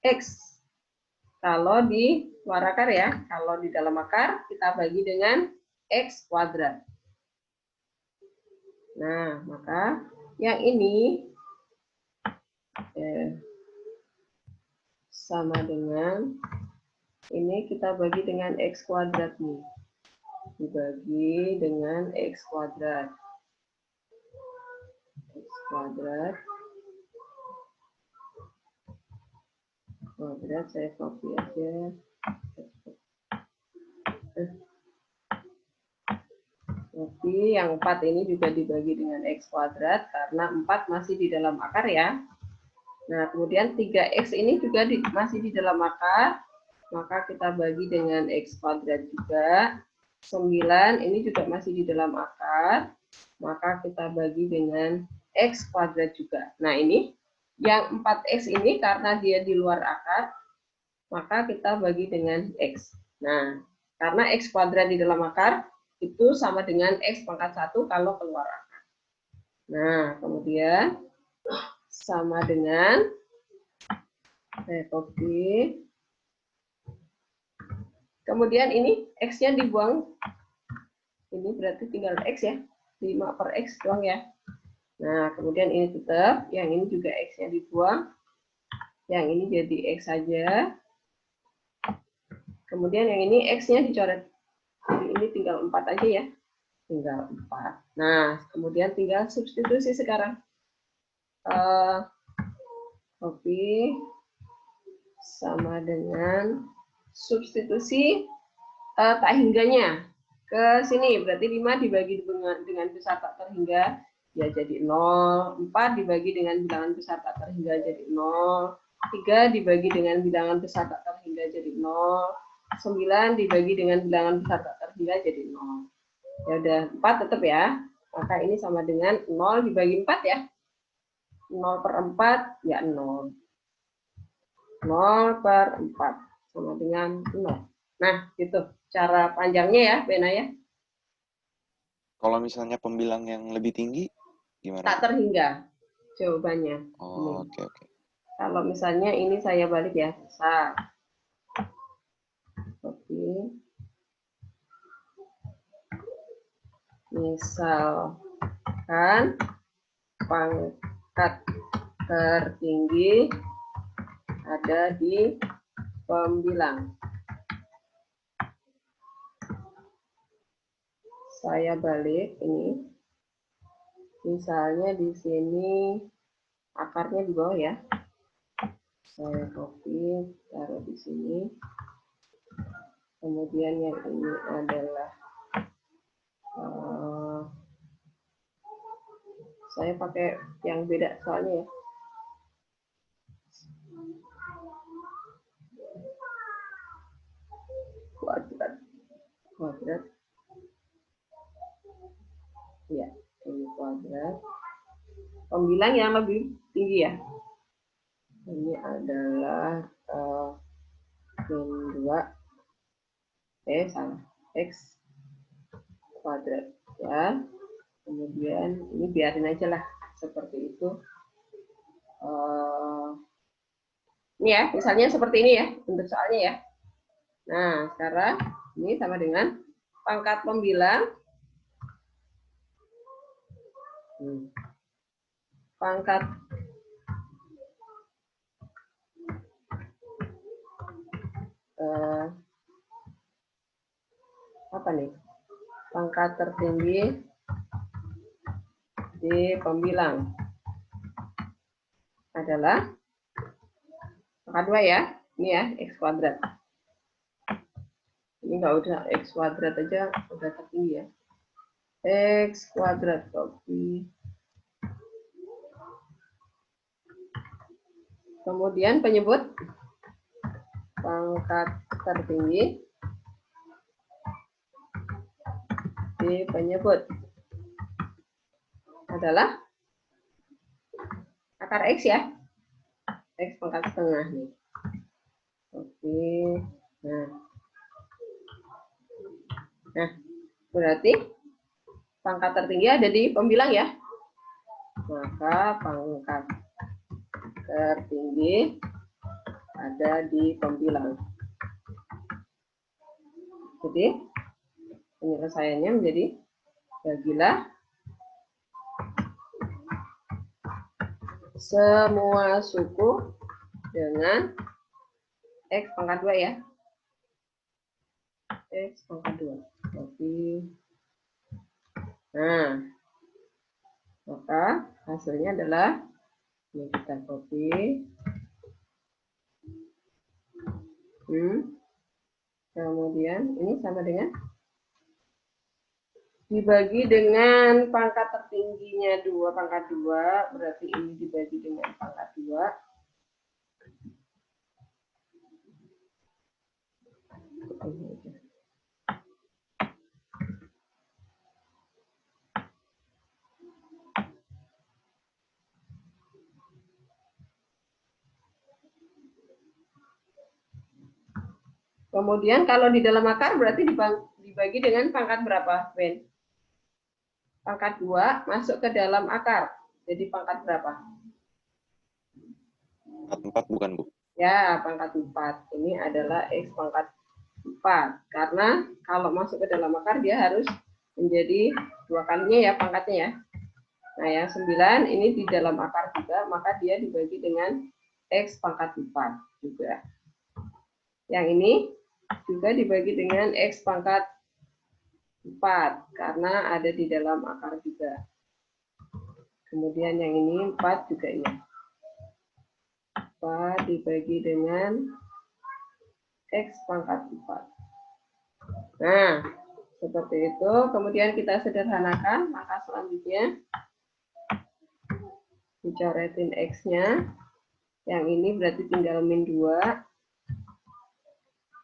X. Kalau di luar akar ya, kalau di dalam akar kita bagi dengan X kuadrat. Nah, maka yang ini sama dengan, ini kita bagi dengan X kuadrat nih. Dibagi dengan X kuadrat. X kuadrat. Kuadrat saya copy aja. Jadi yang 4 ini juga dibagi dengan X kuadrat karena 4 masih di dalam akar ya. Nah, kemudian 3X ini juga masih di dalam akar, maka kita bagi dengan X kuadrat juga. 9 ini juga masih di dalam akar, maka kita bagi dengan X kuadrat juga. Nah, ini yang 4X ini karena dia di luar akar, maka kita bagi dengan X. Nah, karena X kuadrat di dalam akar, itu sama dengan X pangkat 1 kalau keluar akar. Nah, kemudian sama dengan, saya copy. Kemudian ini X-nya dibuang. Ini berarti tinggal X ya. 5 per X doang ya. Nah, kemudian ini tetap. Yang ini juga X-nya dibuang. Yang ini jadi X saja. Kemudian yang ini X-nya dicoret. Jadi ini tinggal 4 aja ya. Tinggal 4. Nah, kemudian tinggal substitusi sekarang. Copy. Sama dengan substitusi tak hingganya ke sini, berarti 5 dibagi dengan besar tak terhingga ya jadi 0, 4 dibagi dengan bilangan besar tak terhingga jadi 0, 3 dibagi dengan bilangan besar tak terhingga jadi 0, 9 dibagi dengan bilangan besar tak terhingga jadi 0. Ya udah, 4 tetap ya, maka ini sama dengan 0 dibagi 4 ya, 0 per 4 ya 0, 0 per 4 sama dengan 0. Nah, gitu cara panjangnya ya, Bena ya. Kalau misalnya pembilang yang lebih tinggi, gimana? Tak terhingga jawabannya. Oh, oke. Kalau misalnya ini saya balik ya, besar. Oke. Misalkan pangkat tertinggi ada di pembilang. Saya balik ini. Misalnya di sini akarnya di bawah ya. Saya copy, taruh di sini. Kemudian yang ini adalah saya pakai yang beda soalnya ya. Kuadrat. Ya, ini kuadrat. Pembilang yang lebih tinggi ya. Ini adalah min 2. Salah. X kuadrat ya. Kemudian ini biarin aja lah seperti itu. Ini ya, misalnya seperti ini ya untuk soalnya ya. Nah, sekarang ini sama dengan pangkat pembilang. Pangkat apa nih? Pangkat tertinggi di pembilang adalah pangkat 2 ya. Ini ya, X kuadrat. Ini nggak usah X kuadrat aja udah tertinggi ya. X kuadrat copy. Kemudian penyebut pangkat tertinggi di penyebut adalah akar X ya. X pangkat setengah nih. Oke. Nah, berarti pangkat tertinggi ada di pembilang ya. Maka pangkat tertinggi ada di pembilang. Jadi penyelesaiannya menjadi bagilah semua suku dengan X pangkat 2 ya. X pangkat 2. Copy. Nah, maka hasilnya adalah ini kita copy. Kemudian ini sama dengan dibagi dengan pangkat tertingginya 2 pangkat 2, berarti ini dibagi dengan pangkat 2. Kemudian kalau di dalam akar berarti dibagi dengan pangkat berapa, Ben? Pangkat 2 masuk ke dalam akar. Jadi pangkat berapa? Pangkat 4 bukan, Bu? Ya, pangkat 4. Ini adalah X pangkat 4. Karena kalau masuk ke dalam akar dia harus menjadi 2 kalinya ya pangkatnya ya. Nah, yang 9 ini di dalam akar juga, maka dia dibagi dengan X pangkat 4 juga. Yang ini juga dibagi dengan X pangkat 4 karena ada di dalam akar juga. Kemudian yang ini 4 juga ini. 4 dibagi dengan X pangkat 4. Nah, seperti itu. Kemudian kita sederhanakan, maka selanjutnya dicoretin X-nya. Yang ini berarti tinggal min 2.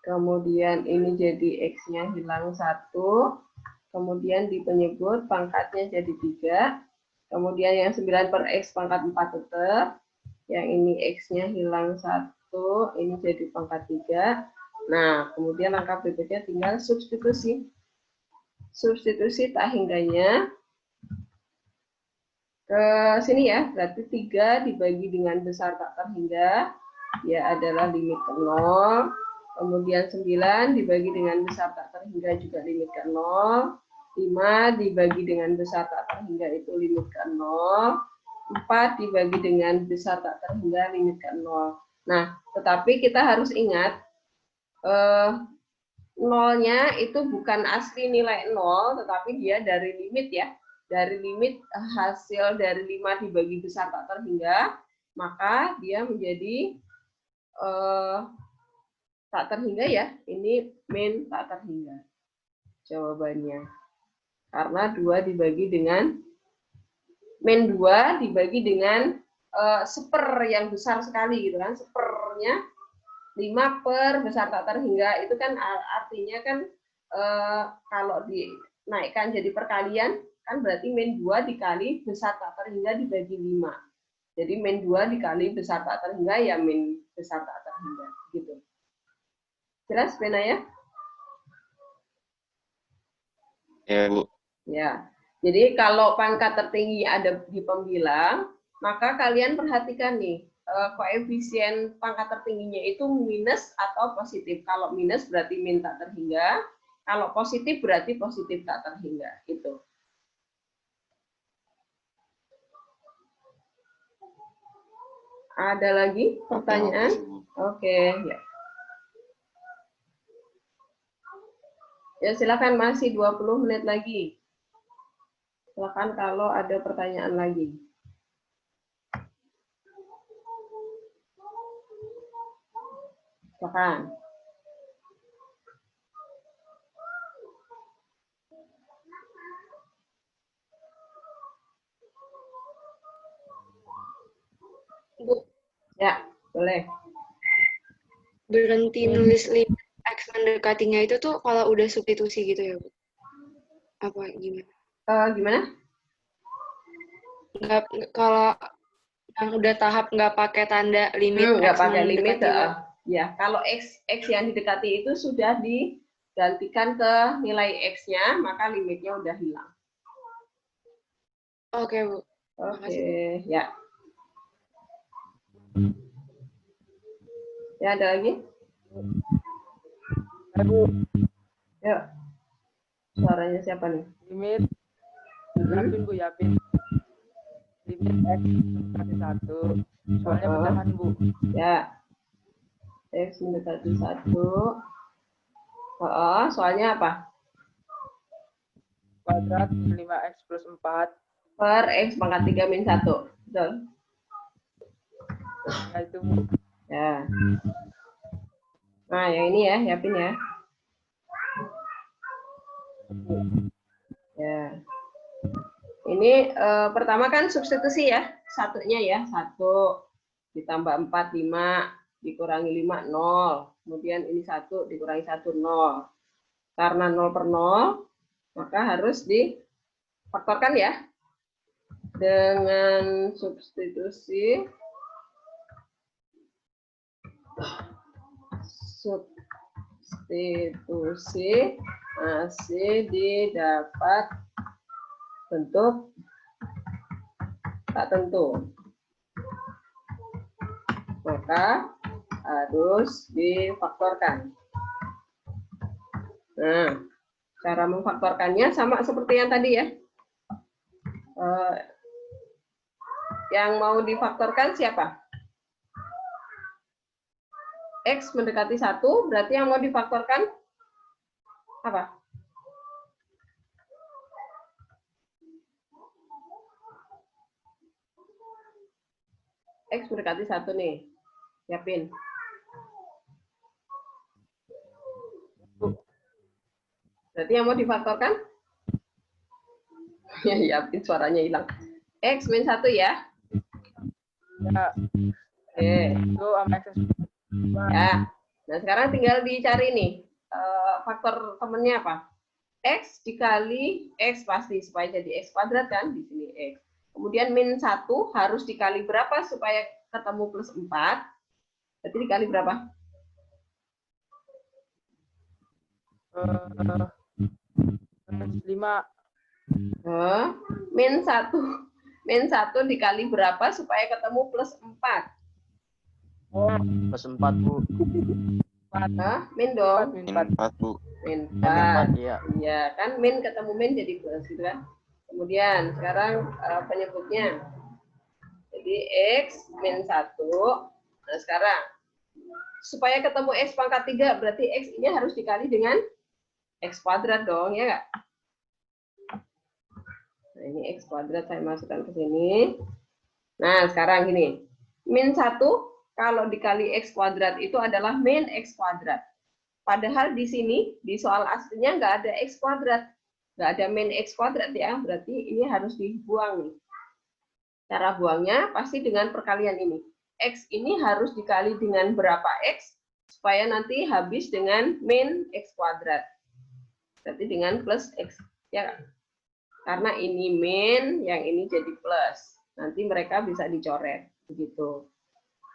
Kemudian ini jadi X-nya hilang 1. Kemudian di penyebut pangkatnya jadi 3. Kemudian yang 9 per X pangkat 4 tetap. Yang ini X-nya hilang 1. Ini jadi pangkat 3. Nah, kemudian langkah berikutnya tinggal substitusi. Substitusi tak hingganya ke sini ya. Berarti 3 dibagi dengan besar tak terhingga. Ya adalah limit ke 0. Kemudian 9 dibagi dengan besar tak terhingga juga limit ke 0. 5 dibagi dengan besar tak terhingga itu limit ke 0. 4 dibagi dengan besar tak terhingga limit ke 0. Nah, tetapi kita harus ingat, nolnya itu bukan asli nilai 0, tetapi dia dari limit ya. Dari limit hasil dari 5 dibagi besar tak terhingga, maka dia menjadi tak terhingga ya, ini min tak terhingga jawabannya. Karena 2 dibagi dengan min 2 dibagi dengan seper yang besar sekali gitu kan, sepernya 5 per besar tak terhingga itu kan artinya kan kalau dinaikkan jadi perkalian kan berarti min 2 dikali besar tak terhingga dibagi 5. Jadi min 2 dikali besar tak terhingga ya min besar tak terhingga gitu. Jelas, Bena ya? Ya, Bu. Ya. Jadi kalau pangkat tertinggi ada di pembilang, maka kalian perhatikan nih, koefisien pangkat tertingginya itu minus atau positif. Kalau minus berarti min tak terhingga, kalau positif berarti positif tak terhingga. Itu. Ada lagi pertanyaan? Oke, ya. Ya, silakan, masih 20 menit lagi. Silakan kalau ada pertanyaan lagi. Silakan. Bu. Ya, boleh. Berhenti nulis limit X mendekatinya itu tuh kalau udah substitusi gitu ya, Bu? Apa gimana? Gimana? Nggak, kalau yang udah tahap nggak pakai tanda limit Nggak X pakai limit. mendekati Ya, kalau X yang didekati itu sudah digantikan ke nilai X-nya, maka limitnya udah hilang. Oke, Bu. Oke, ya. Ya, ada lagi? Bu, Yuk. Suaranya siapa nih? limit Yapin Bu, Yapin. Limit X mendekati 1. Soalnya pecahan Bu. Ya. X mendekati 1. Soalnya apa? Kuadrat 5x plus 4. Per X pangkat 3 min 1. Betul? Ya, itu. Ya. Nah, yang ini ya, Yapin ya. Ya. Ini pertama kan substitusi ya. Satunya ya, 1 ditambah 4, 5, dikurangi 5, 0. Kemudian ini 1 dikurangi 1, 0. Karena 0 per 0, maka harus difaktorkan ya. Dengan substitusi masih didapat bentuk tak tentu, maka harus difaktorkan. Nah, cara memfaktorkannya sama seperti yang tadi ya. Yang mau difaktorkan siapa? X mendekati 1, berarti yang mau difaktorkan apa? X mendekati 1 nih. Yapin. Berarti yang mau difaktorkan? Ya, Yapin suaranya hilang. X min 1 ya. Ya. Oke. Itu sama x. Ya. Nah, sekarang tinggal dicari nih. Faktor temennya apa? X dikali X pasti supaya jadi X kuadrat kan di sini X. Kemudian min 1 harus dikali berapa supaya ketemu plus 4? Berarti dikali berapa? Plus 5. Min 1 dikali berapa supaya ketemu plus 4? Plus 4, Bu. Min dong. Min 4, Bu. Min 4. Ya. Iya, kan min ketemu min jadi plus gitu kan. Kemudian sekarang penyebutnya. Jadi X min 1. Nah, sekarang supaya ketemu X pangkat 3 berarti X ini harus dikali dengan X kuadrat dong, ya nggak? Nah, ini X kuadrat saya masukkan ke sini. Nah, sekarang gini. Min 1 kalau dikali X kuadrat itu adalah min X kuadrat. Padahal di sini, di soal aslinya nggak ada X kuadrat. Nggak ada min X kuadrat ya. Berarti ini harus dibuang nih. Cara buangnya pasti dengan perkalian ini. X ini harus dikali dengan berapa X supaya nanti habis dengan min X kuadrat. Berarti dengan plus X. Ya, karena ini min, yang ini jadi plus. Nanti mereka bisa dicoret. Begitu.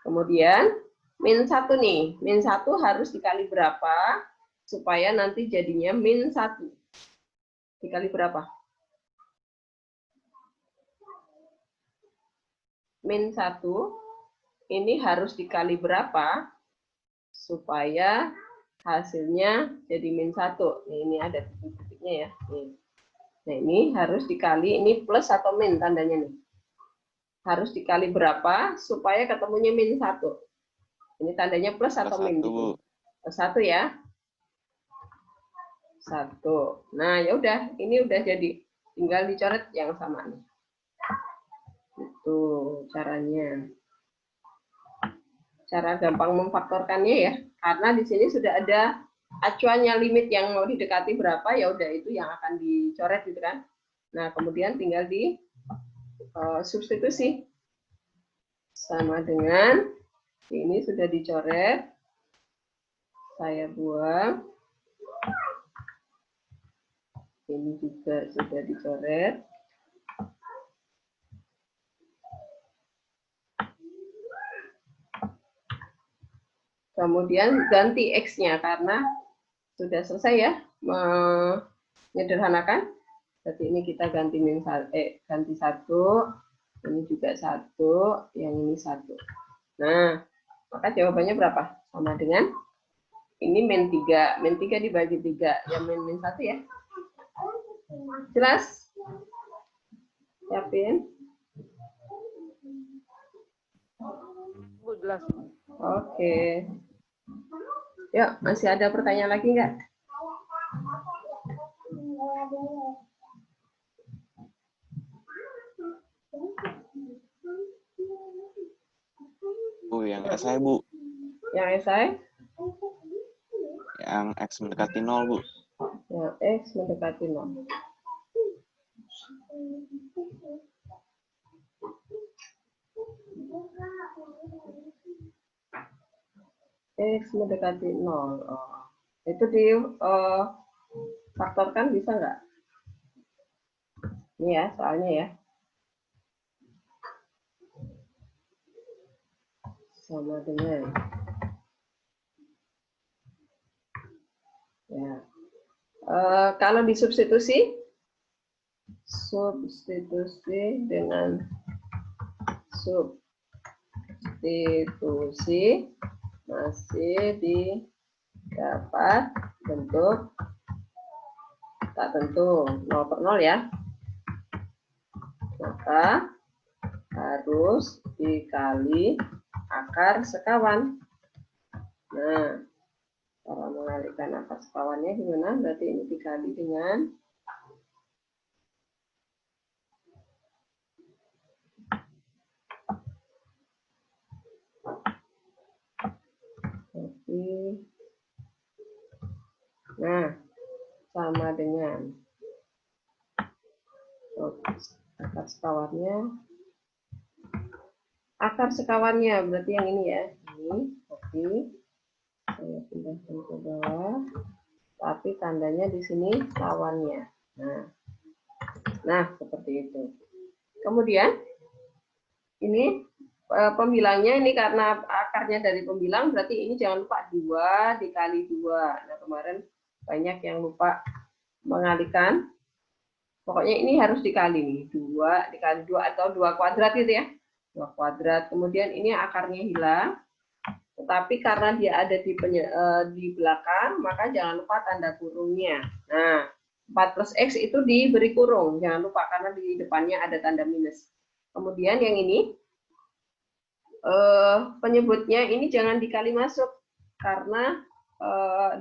Kemudian, min 1 nih. Min 1 harus dikali berapa supaya nanti jadinya min 1. Dikali berapa? Min 1 ini harus dikali berapa supaya hasilnya jadi min 1. Ini ada titik-titiknya ya. Nah, ini harus dikali, ini plus atau min tandanya nih. Harus dikali berapa supaya ketemunya min 1. Ini tandanya plus atau min gitu. Plus 1 ya. 1. Nah, ya udah, ini udah jadi. Tinggal dicoret yang sama nih. Itu caranya. Cara gampang memfaktorkannya ya. Karena di sini sudah ada acuannya limit yang mau didekati berapa, ya udah itu yang akan dicoret gitu kan. Nah, kemudian tinggal di substitusi. Sama dengan ini sudah dicoret. Saya buang. Ini juga sudah dicoret. Kemudian ganti X-nya karena sudah selesai ya menyederhanakan. Berarti ini kita ganti ganti 1, ini juga 1, yang ini 1. Nah, maka jawabannya berapa? Sama dengan ini min 3. Min 3 dibagi 3, ya min 1 ya. Jelas? Yapin? Jelas. Oke. Yuk, masih ada pertanyaan lagi nggak? Bu, yang esai, Bu. Yang esai? Yang X mendekati 0, Bu. Yang X mendekati 0. X mendekati 0. Oh. Itu di faktorkan bisa nggak? Ini ya, soalnya ya. Sama dengan. Ya. Kalau disubstitusi, dengan substitusi masih didapat bentuk tak tentu 0/0 ya. Maka harus dikali akar sekawan. Nah, cara mengalihkan akar sekawannya gimana? Berarti ini dikali dengan nah, sama dengan akar sekawannya berarti yang ini ya. Ini, oke. Saya pindahkan ke bawah. Tapi tandanya di sini lawannya. Nah, seperti itu. Kemudian ini pembilangnya ini karena akarnya dari pembilang berarti ini jangan lupa 2 dikali 2. Nah, kemarin banyak yang lupa mengalihkan. Pokoknya ini harus dikali nih. 2 dikali 2 atau 2 kuadrat gitu ya. 2 kuadrat. Kemudian ini akarnya hilang. Tetapi karena dia ada di belakang, maka jangan lupa tanda kurungnya. Nah, 4 plus X itu diberi kurung. Jangan lupa karena di depannya ada tanda minus. Kemudian yang ini, penyebutnya ini jangan dikali masuk. Karena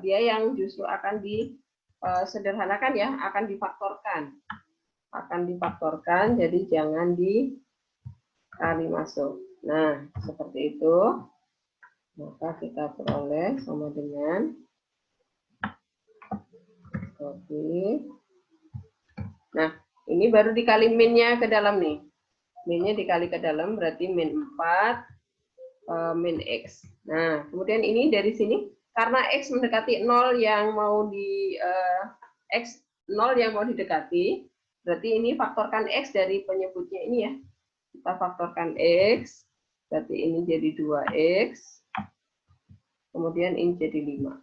dia yang justru akan disederhanakan ya, akan difaktorkan. Akan difaktorkan, jadi jangan dikali masuk. Nah, seperti itu. Maka kita peroleh sama dengan oke. Nah, ini baru dikali minnya ke dalam nih. Minnya dikali ke dalam berarti min 4 min X. Nah, kemudian ini dari sini karena X mendekati 0 yang mau X 0 yang mau didekati, berarti ini faktorkan X dari penyebutnya ini ya. Kita faktorkan X, berarti ini jadi 2X. Kemudian ini jadi 5.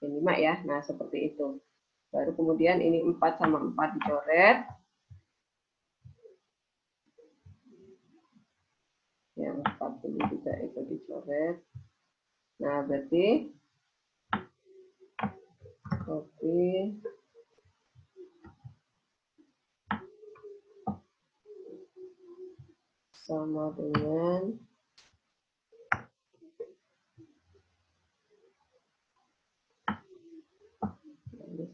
Jadi 5 ya. Nah, seperti itu. Baru kemudian ini 4 sama 4 dicoret. Yang 4 ini juga itu dicoret. Nah, berarti oke. Sama dengan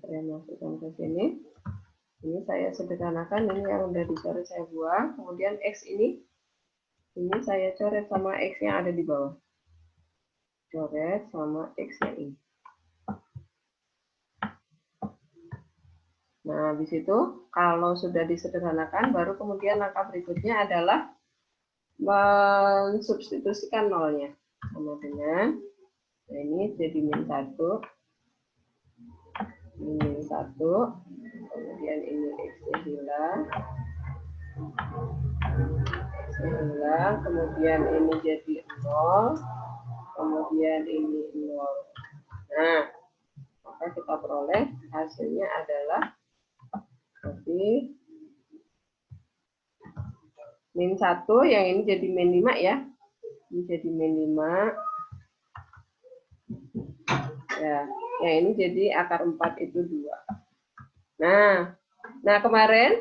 saya masukkan ke sini. Ini saya sederhanakan, ini yang udah dicoret saya buang. Kemudian X ini saya coret sama X yang ada di bawah. Coret sama X yang ini. Nah, habis itu kalau sudah disederhanakan, baru kemudian langkah berikutnya adalah mensubstitusikan nolnya. Sama dengan, nah ini jadi min 1. Min 1, kemudian ini X-nya hilang. X-nya hilang, kemudian ini jadi 0, kemudian ini 0. Nah, maka kita peroleh hasilnya adalah berarti min 1, yang ini jadi min 5 ya. Ini jadi min 5. Ya, yang ini jadi akar 4 itu 2. Nah kemarin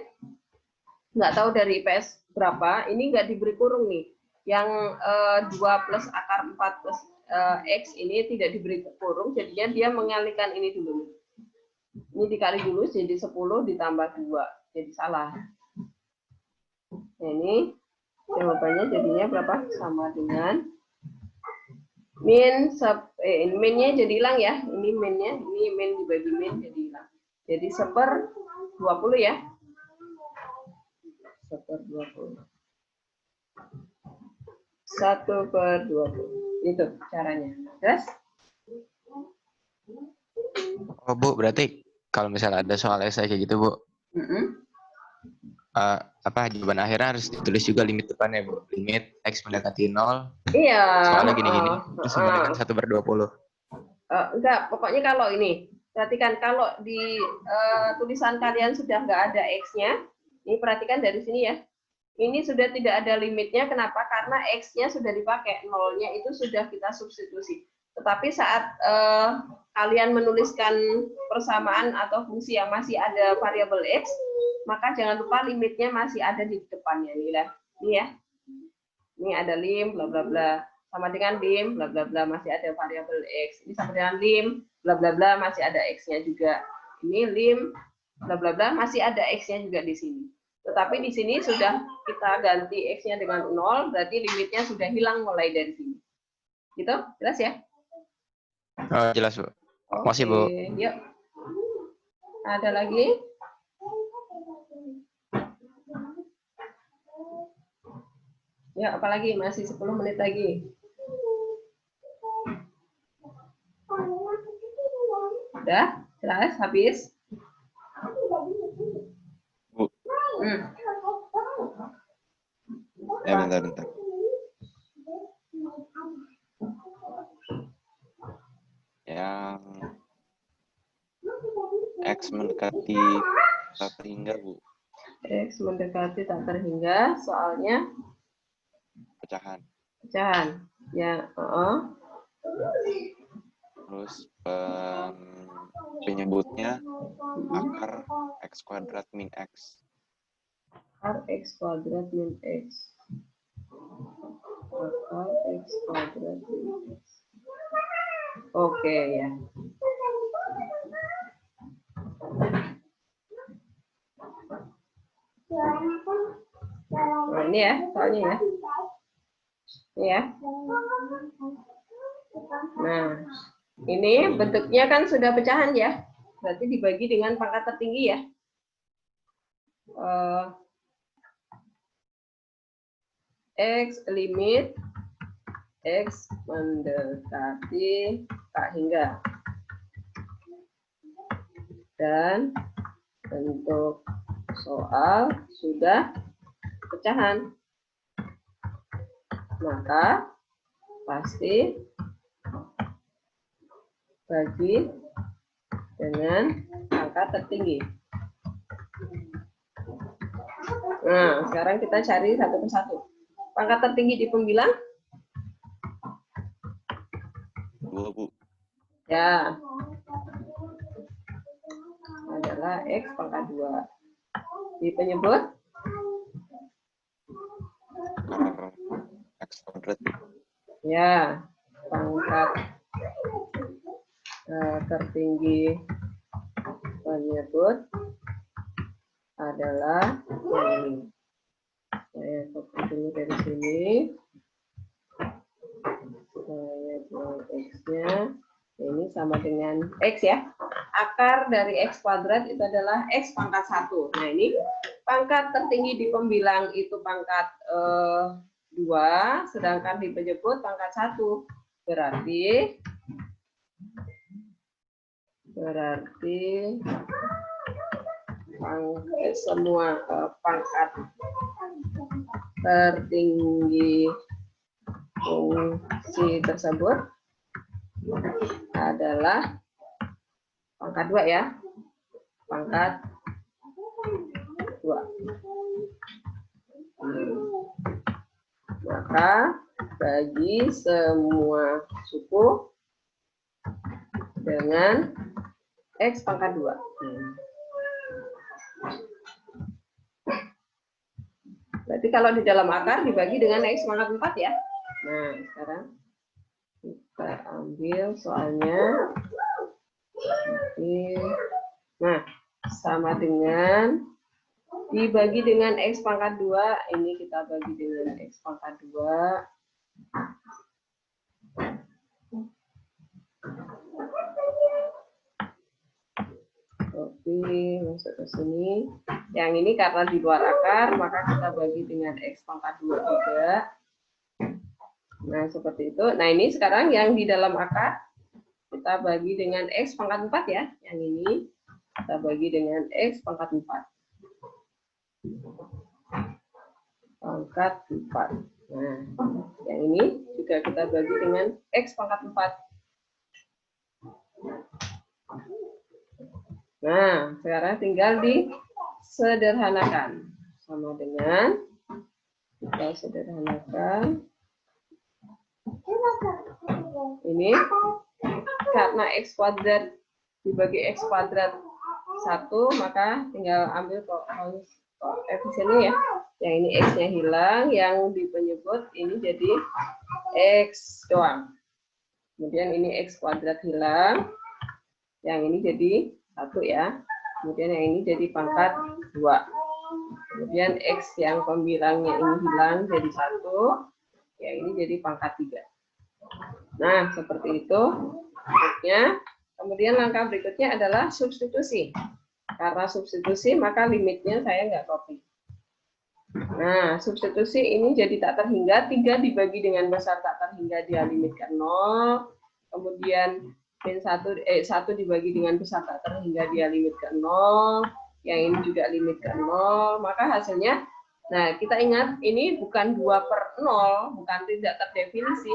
nggak tahu dari IPS berapa, ini nggak diberi kurung nih. Yang 2 plus akar 4 plus X ini tidak diberi kurung, jadinya dia mengalihkan ini dulu. Ini dikali dulu jadi 10 ditambah 2. Jadi salah. Nah, ini jawabannya jadinya berapa? Sama dengan minnya jadi hilang ya. Ini minnya, ini min dibagi min jadi hilang. Jadi 1/20 ya. 1/20. 1/20. Itu caranya. Terus? Oh, Bu, berarti kalau misalnya ada soal esai kayak gitu, Bu, jawaban akhirnya harus ditulis juga limit depannya, Bu. Limit X mendekati 0. Iya. Soalnya gini-gini, terus sama dengan 1/20. Enggak, pokoknya kalau ini, perhatikan kalau di tulisan kalian sudah nggak ada X-nya, ini perhatikan dari sini ya. Ini sudah tidak ada limitnya, kenapa? Karena X-nya sudah dipakai, nolnya itu sudah kita substitusi. Tetapi saat kalian menuliskan persamaan atau fungsi yang masih ada variabel X, maka jangan lupa limitnya masih ada di depannya. Ini ya. Ini ada lim, bla bla bla. Sama dengan lim, bla bla bla, masih ada variabel X. Ini sama dengan lim, bla bla bla, masih ada X-nya juga. Ini lim, bla bla bla, masih ada X-nya juga di sini. Tetapi di sini sudah kita ganti X-nya dengan 0, berarti limitnya sudah hilang mulai dari sini. Gitu? Jelas ya? Oh, jelas, Bu. Masih, Bu. Yuk. Ada lagi? Ya, apalagi? Masih 10 menit lagi. Udah? Jelas? Habis? Bu. Ya, bentar. Yang X mendekati tak terhingga, Bu. X mendekati tak terhingga, soalnya Pecahan. Ya, Terus penyebutnya akar X kuadrat min X. Akar X kuadrat min X. Akar X kuadrat min X. Oke, ya. Nah, ini ya, soalnya ya. Ini ya. Nah, ini bentuknya kan sudah pecahan ya. Berarti dibagi dengan pangkat tertinggi ya. X limit X mendekati tak hingga. Dan bentuk soal sudah pecahan. Maka pasti bagi dengan angka tertinggi. Nah, sekarang kita cari satu persatu. Pangkat tertinggi di pembilang? 2, Bu. Ya. Adalah X pangkat 2. Di penyebut? Akar X kuadrat. Ya, pangkat tertinggi penyebut adalah ini. Saya copy dulu dari sini. Saya buang X-nya. Ini sama dengan X ya. Akar dari X kuadrat itu adalah X pangkat 1. Nah, ini pangkat tertinggi di pembilang itu pangkat 2, sedangkan di penyebut pangkat 1. Berarti semua pangkat tertinggi fungsi tersebut adalah pangkat 2 ya. Pangkat 2. Maka bagi semua suku dengan X pangkat 2. Berarti kalau di dalam akar dibagi dengan X pangkat 4 ya. Nah, sekarang Kita ambil soalnya. Oke. Nah, sama dengan dibagi dengan X pangkat 2. Ini kita bagi dengan X pangkat 2. Oke, masuk ke sini. Yang ini karena di luar akar, maka kita bagi dengan X pangkat 2 juga. Nah, seperti itu. Nah, ini sekarang yang di dalam akar, kita bagi dengan X pangkat 4 ya. Yang ini, kita bagi dengan X pangkat 4. Pangkat 4. Nah, yang ini juga kita bagi dengan X pangkat 4. Nah, sekarang tinggal disederhanakan. Sama dengan, kita sederhanakan. Ini, karena X kuadrat dibagi X kuadrat 1, maka tinggal ambil koefisiennya ya. Yang ini X-nya hilang, yang di penyebut ini jadi X doang. Kemudian ini X kuadrat hilang, yang ini jadi 1 ya. Kemudian yang ini jadi pangkat 2. Kemudian X yang pembilangnya ini hilang jadi 1. Yang ini jadi pangkat 3. Nah, seperti itu. Kemudian langkah berikutnya adalah substitusi. Karena substitusi, maka limitnya saya nggak copy. Nah, substitusi ini jadi tak terhingga. 3 dibagi dengan besar tak terhingga, dia limitkan 0. Kemudian min 1 dibagi dengan besar tak terhingga, dia limitkan 0. Yang ini juga limitkan 0. Maka hasilnya, nah kita ingat ini bukan 2/0, bukan tidak terdefinisi.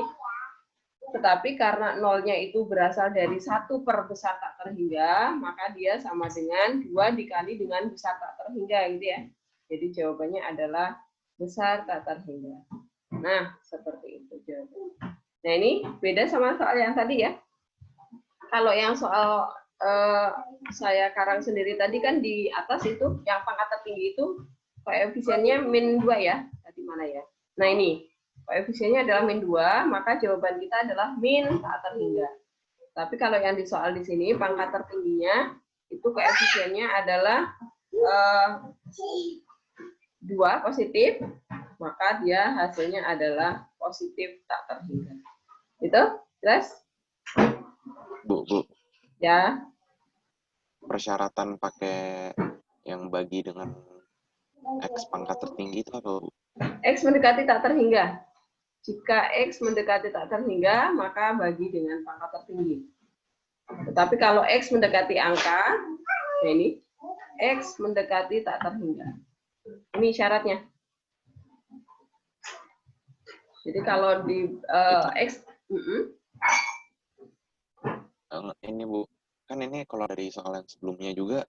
Tetapi karena nolnya itu berasal dari 1 per besar tak terhingga, maka dia sama dengan 2 dikali dengan besar tak terhingga gitu ya. Jadi jawabannya adalah besar tak terhingga. Nah, seperti itu jawabannya. Nah, ini beda sama soal yang tadi ya. Kalau yang soal saya karang sendiri tadi kan di atas itu, yang pangkat tertinggi itu koefisiennya min 2 ya. Tadi mana ya? Nah, ini. Koefisiennya adalah min 2, maka jawaban kita adalah min tak terhingga. Tapi kalau yang di soal di sini, pangkat tertingginya, itu koefisiennya adalah 2 positif, maka dia hasilnya adalah positif tak terhingga. Itu? Jelas? Bu. Ya. Persyaratan pakai yang bagi dengan X pangkat tertinggi itu apa, Bu? X mendekati tak terhingga. Jika X mendekati tak terhingga, maka bagi dengan pangkat tertinggi. Tetapi kalau X mendekati angka, nah ini, X mendekati tak terhingga. Ini syaratnya. Jadi kalau di X... Ini Bu, kan ini kalau dari soal yang sebelumnya juga,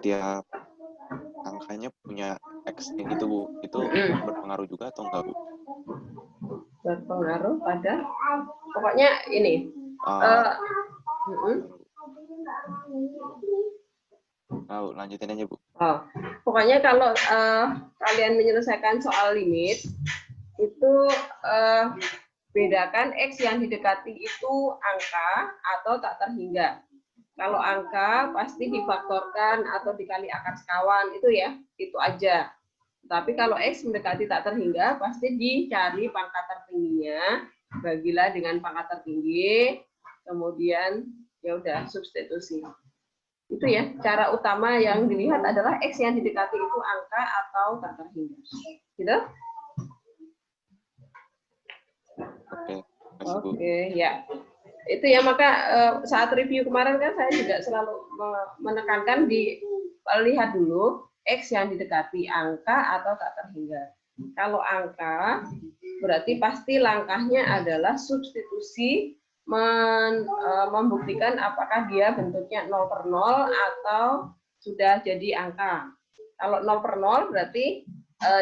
tiap angkanya punya X yang gitu Bu, itu berpengaruh juga atau enggak Bu? Berpengaruh pada, pokoknya ini. Lanjutin aja Bu. Pokoknya kalau kalian menyelesaikan soal limit, itu bedakan X yang didekati itu angka atau tak terhingga. Kalau angka pasti difaktorkan atau dikali akar sekawan, itu ya, itu aja. Tapi kalau X mendekati tak terhingga, pasti dicari pangkat tertingginya, bagilah dengan pangkat tertinggi, kemudian ya udah substitusi. Itu ya, cara utama yang dilihat adalah X yang didekati itu angka atau tak terhingga. Gitu? Oke, ya. Itu ya, maka saat review kemarin kan saya juga selalu menekankan lihat dulu X yang didekati angka atau tak terhingga. Kalau angka, berarti pasti langkahnya adalah substitusi, membuktikan apakah dia bentuknya 0/0 atau sudah jadi angka. Kalau 0/0 berarti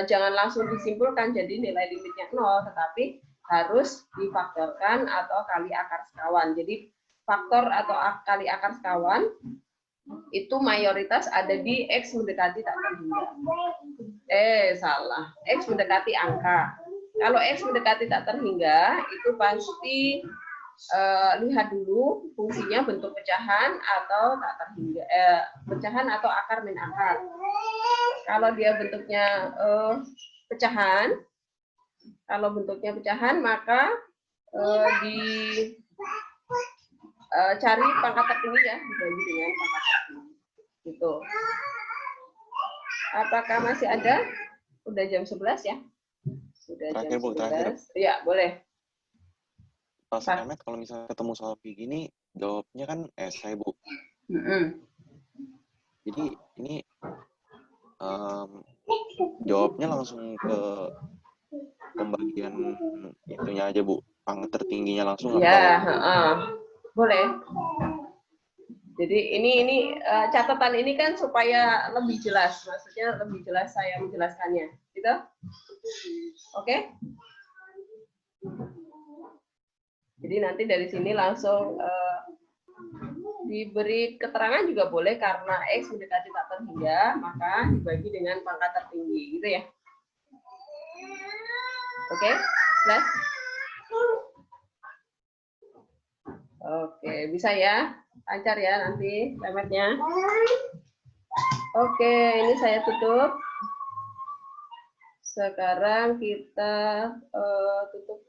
jangan langsung disimpulkan jadi nilai limitnya 0, tetapi harus difaktorkan atau kali akar sekawan. Jadi faktor atau kali akar sekawan itu mayoritas ada di X mendekati tak terhingga. Salah. X mendekati angka. Kalau X mendekati tak terhingga, itu pasti lihat dulu fungsinya bentuk pecahan atau tak terhingga, pecahan atau akar min akar. Kalau dia bentuknya pecahan, maka cari pangkat tertinggi ya, dibagi dengan pangkat tertinggi. Gitu. Apakah masih ada? Udah jam 11 ya? Sudah terakhir, jam 11. Bu, terakhir. Ya, boleh. Pas Kemet kalau misalnya ketemu soal kayak gini, jawabnya kan esai, Bu. Jadi ini jawabnya langsung ke pembagian itunya aja, Bu. Pangkat tertingginya langsung ya, atau boleh. Jadi ini catatan ini kan supaya lebih jelas, maksudnya lebih jelas saya menjelaskannya, gitu. Oke? Jadi nanti dari sini langsung diberi keterangan juga boleh, karena X mendekati tak terhingga, maka dibagi dengan pangkat tertinggi, gitu ya. Oke? Jelas? Oke, bisa ya? Lancar ya nanti Kemetnya. Oke, ini saya tutup. Sekarang kita tutup